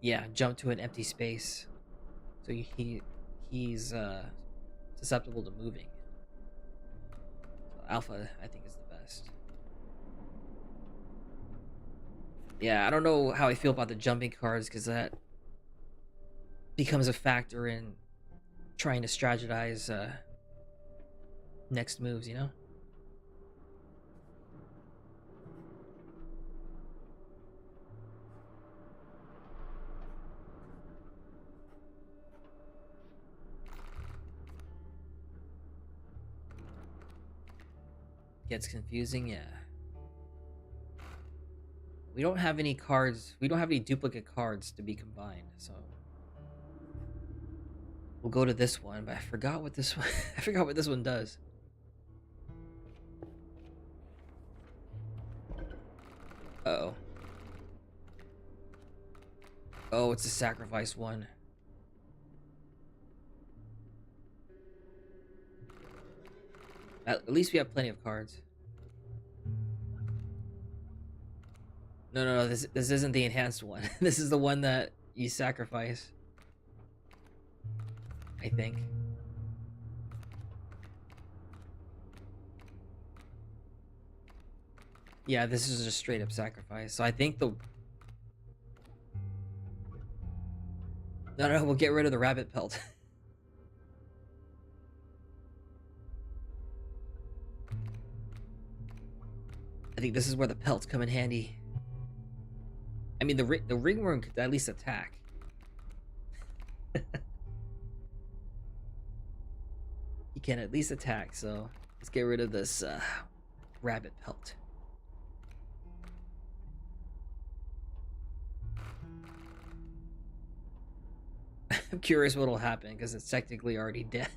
A: yeah, jump to an empty space. So he's, susceptible to moving. So alpha, I think, is the best. Yeah, I don't know how I feel about the jumping cards, because that becomes a factor in trying to strategize next moves, you know? Gets confusing, yeah. We don't have any cards. We don't have any duplicate cards to be combined, so we'll go to this one. But I forgot what this one. I forgot what this one does. Uh-oh. Oh, it's a sacrifice one. At least we have plenty of cards. No. This isn't the enhanced one. This is the one that you sacrifice. I think. Yeah, this is just straight up sacrifice. So I think the... No, we'll get rid of the rabbit pelt. I think this is where the pelts come in handy. I mean, the ringworm could at least attack. He can at least attack, so let's get rid of this rabbit pelt. I'm curious what'll happen because it's technically already dead.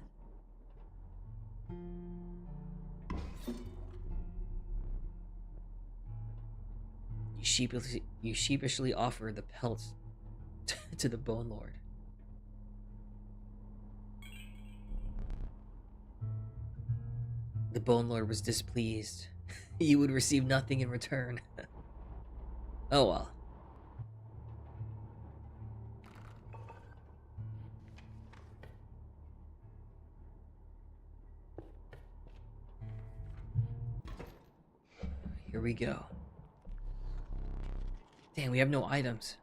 A: You sheepishly offer the pelt to the Bone Lord. The Bone Lord was displeased. You would receive nothing in return. Oh well. Here we go. Dang, we have no items.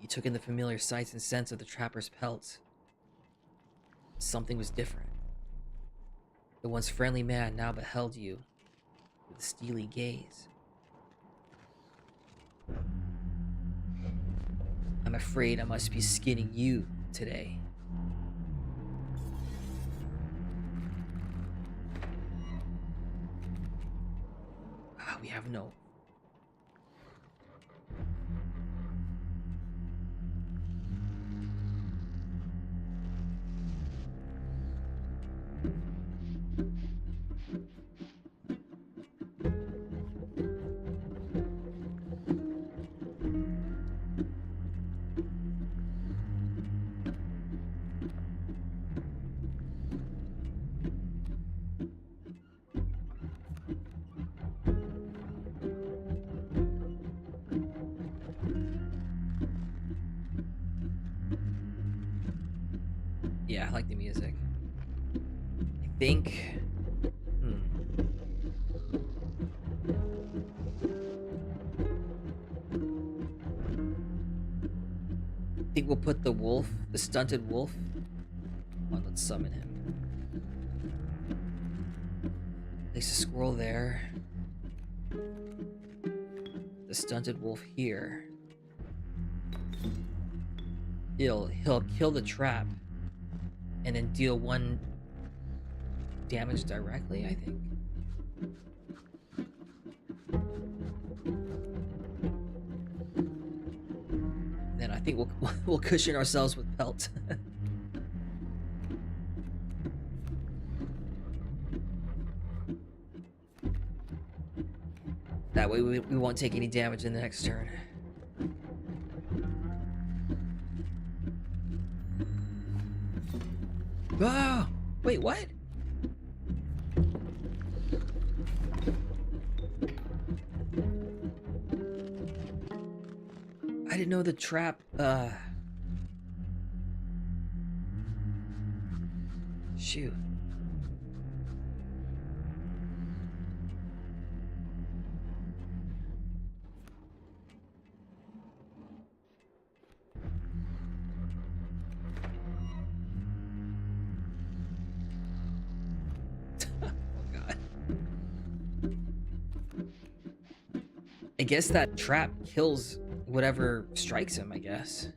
A: You took in the familiar sights and scents of the trapper's pelts. Something was different. The once friendly man now beheld you with a steely gaze. I'm afraid I must be skinning you today. We have no... Yeah, I like the music. I think... I think we'll put the wolf, the stunted wolf. On, let's summon him. Place a squirrel there. The stunted wolf here. He'll kill the trap and then deal 1 damage directly, I think. Then I think we'll cushion ourselves with pelt. That way we won't take any damage in the next turn. Oh, wait, what? I didn't know the trap, shoot. I guess that trap kills whatever strikes him, I guess.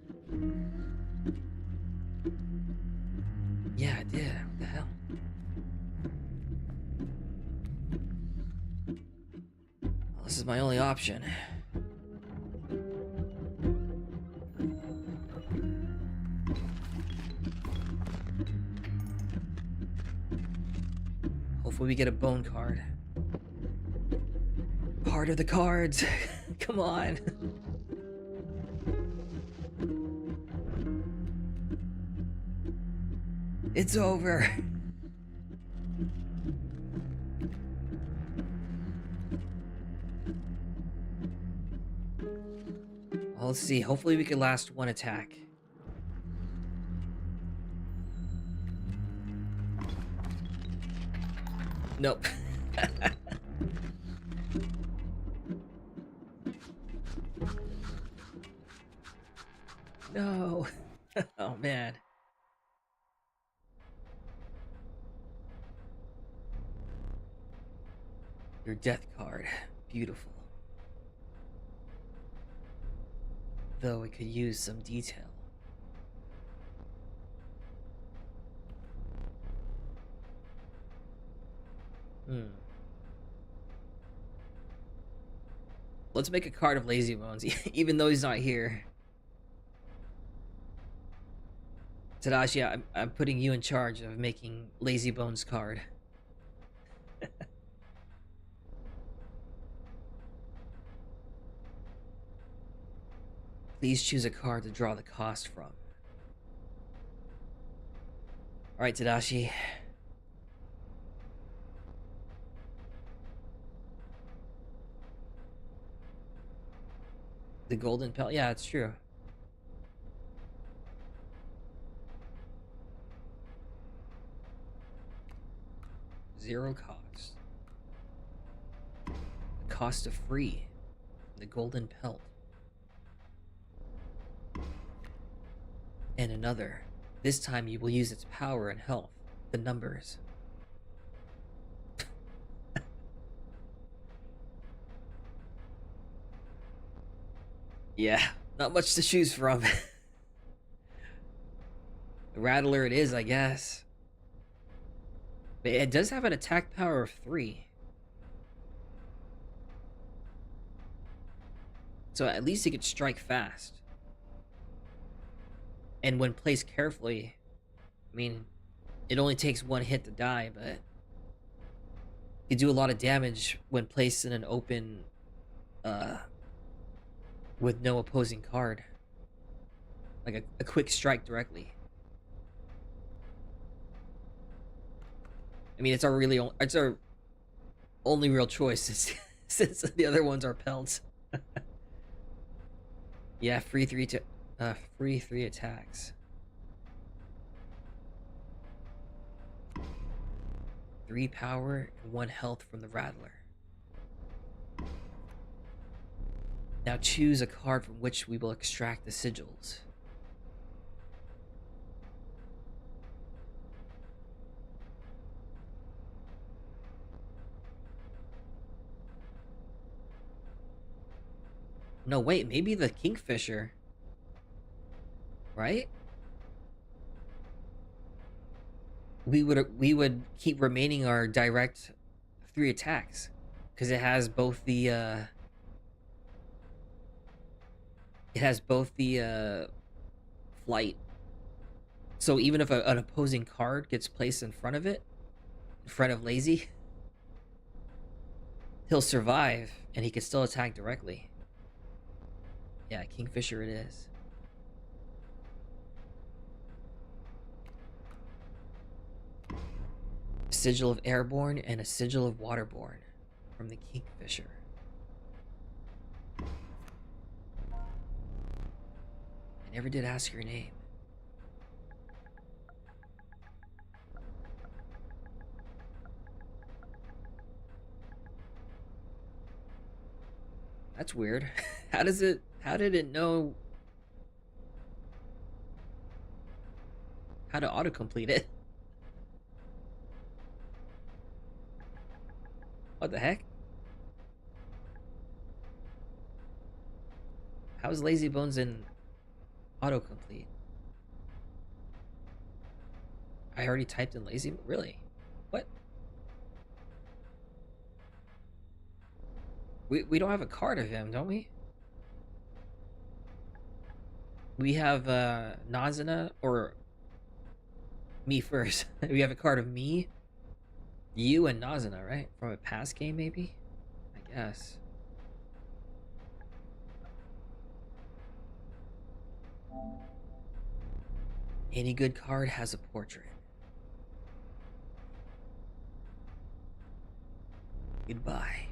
A: Yeah, it did. What the hell? Well, this is my only option. Hopefully we get a bone card. Part of the cards. Come on. It's over. Well, let's see. Hopefully we can last 1 attack. Nope. No. Oh, man. Your death card. Beautiful. Though it could use some detail. Let's make a card of Lazy Bones, even though he's not here. Tadashi, I'm putting you in charge of making Lazy Bones card. Please choose a card to draw the cost from. Alright, Tadashi. The golden pelt? Yeah, it's true. Zero cost. The cost of free. The golden pelt. And another. This time you will use its power and health. The numbers. Yeah, not much to choose from. The Rattler it is, I guess. But it does have an attack power of 3. So at least it could strike fast. And when placed carefully, I mean, it only takes one hit to die, but you do a lot of damage when placed in an open, with no opposing card. Like a quick strike directly. I mean, it's our only real choice since the other ones are pelts. Yeah, free 3 attacks. 3 power and 1 health from the Rattler. Now choose a card from which we will extract the sigils. No, wait, maybe the Kingfisher. Right? We would keep remaining our direct 3 attacks. Because it has both the flight. So even if an opposing card gets placed in front of it, in front of Lazy, he'll survive and he can still attack directly. Yeah, Kingfisher it is. A sigil of Airborne and a sigil of Waterborne from the Kingfisher. I never did ask your name. That's weird. How did it know how to autocomplete it? What the heck? How's Lazy Bones in autocomplete? I already typed in Lazy. Really? What? We don't have a card of him, don't we? We have Nazuna or me first. We have a card of me, you, and Nazuna, right? From a past game, maybe? I guess. Any good card has a portrait. Goodbye.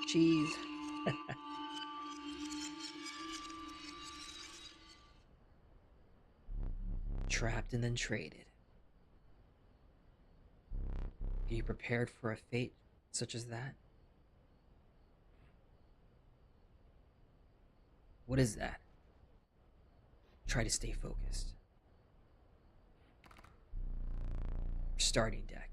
A: Cheese. Trapped and then traded. Are you prepared for a fate such as that? What is that? try to stay focused. Starting deck.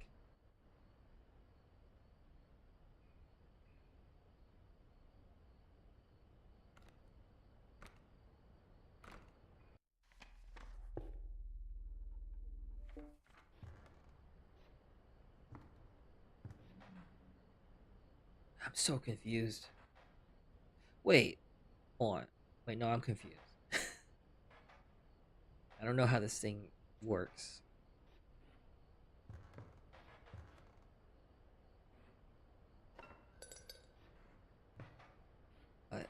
A: I'm so confused. Wait, hold on. Wait, no, I'm confused. I don't know how this thing works. But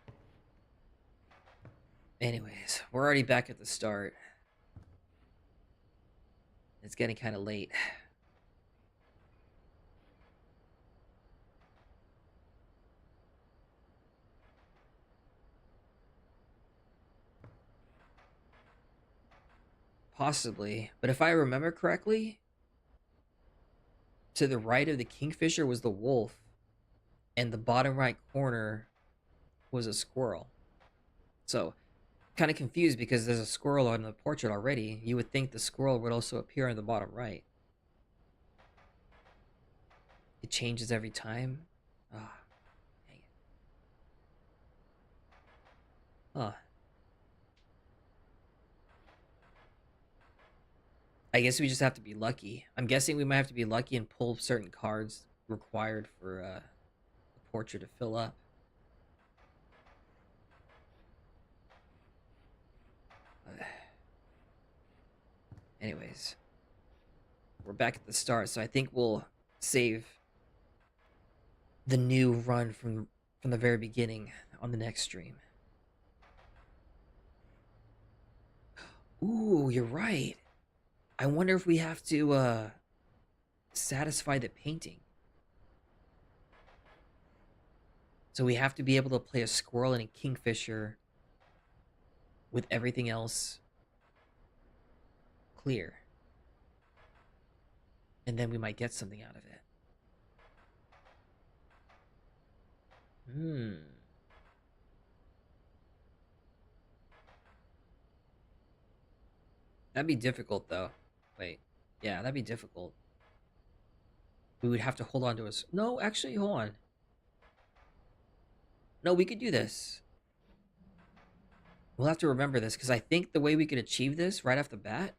A: anyways, we're already back at the start. It's getting kind of late. Possibly, but if I remember correctly, to the right of the kingfisher was the wolf, and the bottom right corner was a squirrel. So, kind of confused because there's a squirrel on the portrait already. You would think the squirrel would also appear on the bottom right. It changes every time. Ah, dang it. Huh. I guess we just have to be lucky. I'm guessing we might have to be lucky and pull certain cards required for the portrait to fill up. Anyways, we're back at the start, so I think we'll save the new run from the very beginning on the next stream. Ooh, you're right. I wonder if we have to satisfy the painting. So we have to be able to play a squirrel and a kingfisher with everything else clear. And then we might get something out of it. That'd be difficult, though. Wait. Yeah, that'd be difficult. We would have to hold on to us. No, actually, hold on. No, we could do this. We'll have to remember this, because I think the way we could achieve this right off the bat...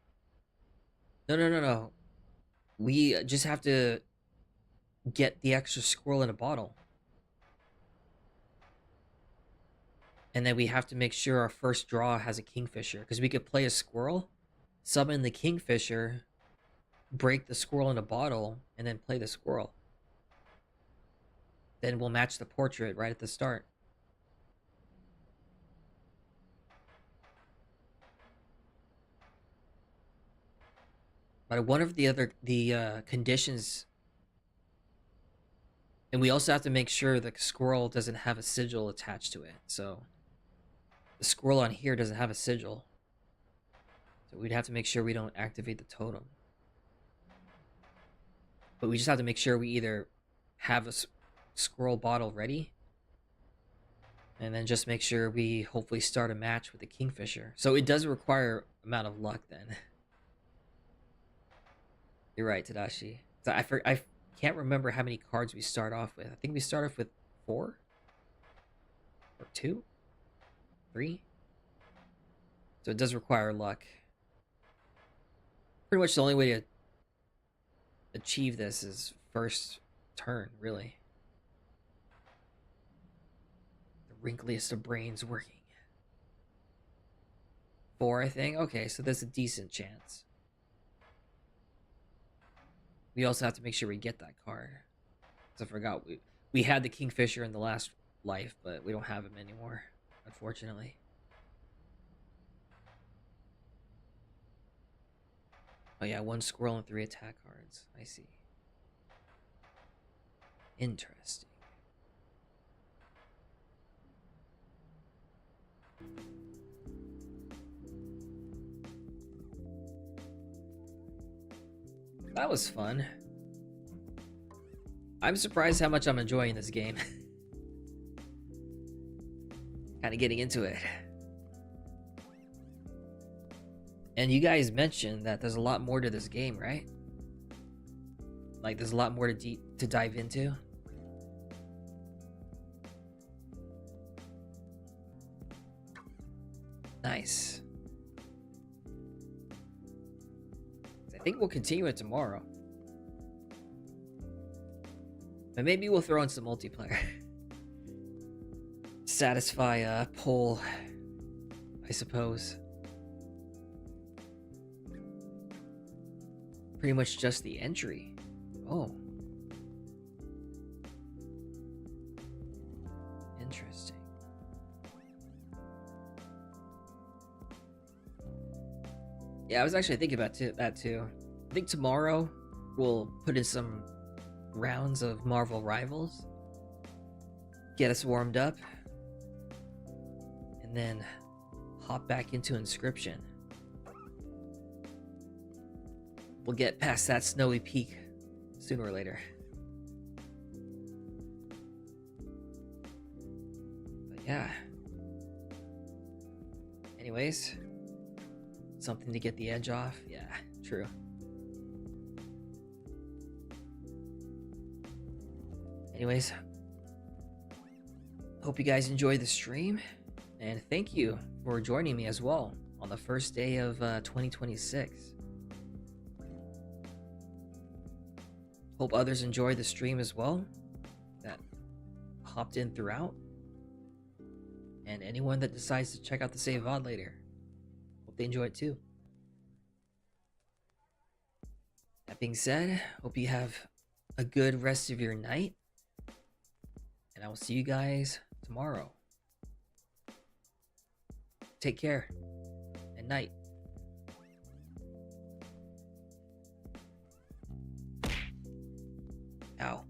A: No. We just have to get the extra squirrel in a bottle. And then we have to make sure our first draw has a kingfisher, because we could play a squirrel, summon the kingfisher, break the squirrel in a bottle, and then play the squirrel. Then we'll match the portrait right at the start. But one of the conditions, and we also have to make sure the squirrel doesn't have a sigil attached to it. So the squirrel on here doesn't have a sigil. So we'd have to make sure we don't activate the totem. But we just have to make sure we either have a squirrel bottle ready, and then just make sure we hopefully start a match with the kingfisher. So it does require amount of luck then. You're right, Tadashi. So I can't remember how many cards we start off with. I think we start off with 4? Or 2? 3? So it does require luck. Pretty much the only way to achieve this is first turn, really. The wrinkliest of brains working. 4, I think? Okay, so there's a decent chance. We also have to make sure we get that card. Because I forgot, we had the kingfisher in the last life, but we don't have him anymore, unfortunately. Oh yeah, 1 squirrel and 3 attack cards. I see. Interesting. That was fun. I'm surprised how much I'm enjoying this game. Kind of getting into it. And you guys mentioned that there's a lot more to this game, right? Like there's a lot more to dive into. Nice. I think we'll continue it tomorrow. But maybe we'll throw in some multiplayer. Satisfy a poll, I suppose. Pretty much just the entry. Oh. Interesting. Yeah, I was actually thinking about that too. I think tomorrow we'll put in some rounds of Marvel Rivals. Get us warmed up. And then hop back into Inscryption. We'll get past that snowy peak sooner or later. But yeah. Anyways, something to get the edge off. Yeah, true. Anyways, hope you guys enjoyed the stream, and thank you for joining me as well on the first day of 2026. Hope others enjoy the stream as well that hopped in throughout, and anyone that decides to check out the save VOD later, hope they enjoy it too. That being said, hope you have a good rest of your night, and I will see you guys tomorrow. Take care, and night. Ow.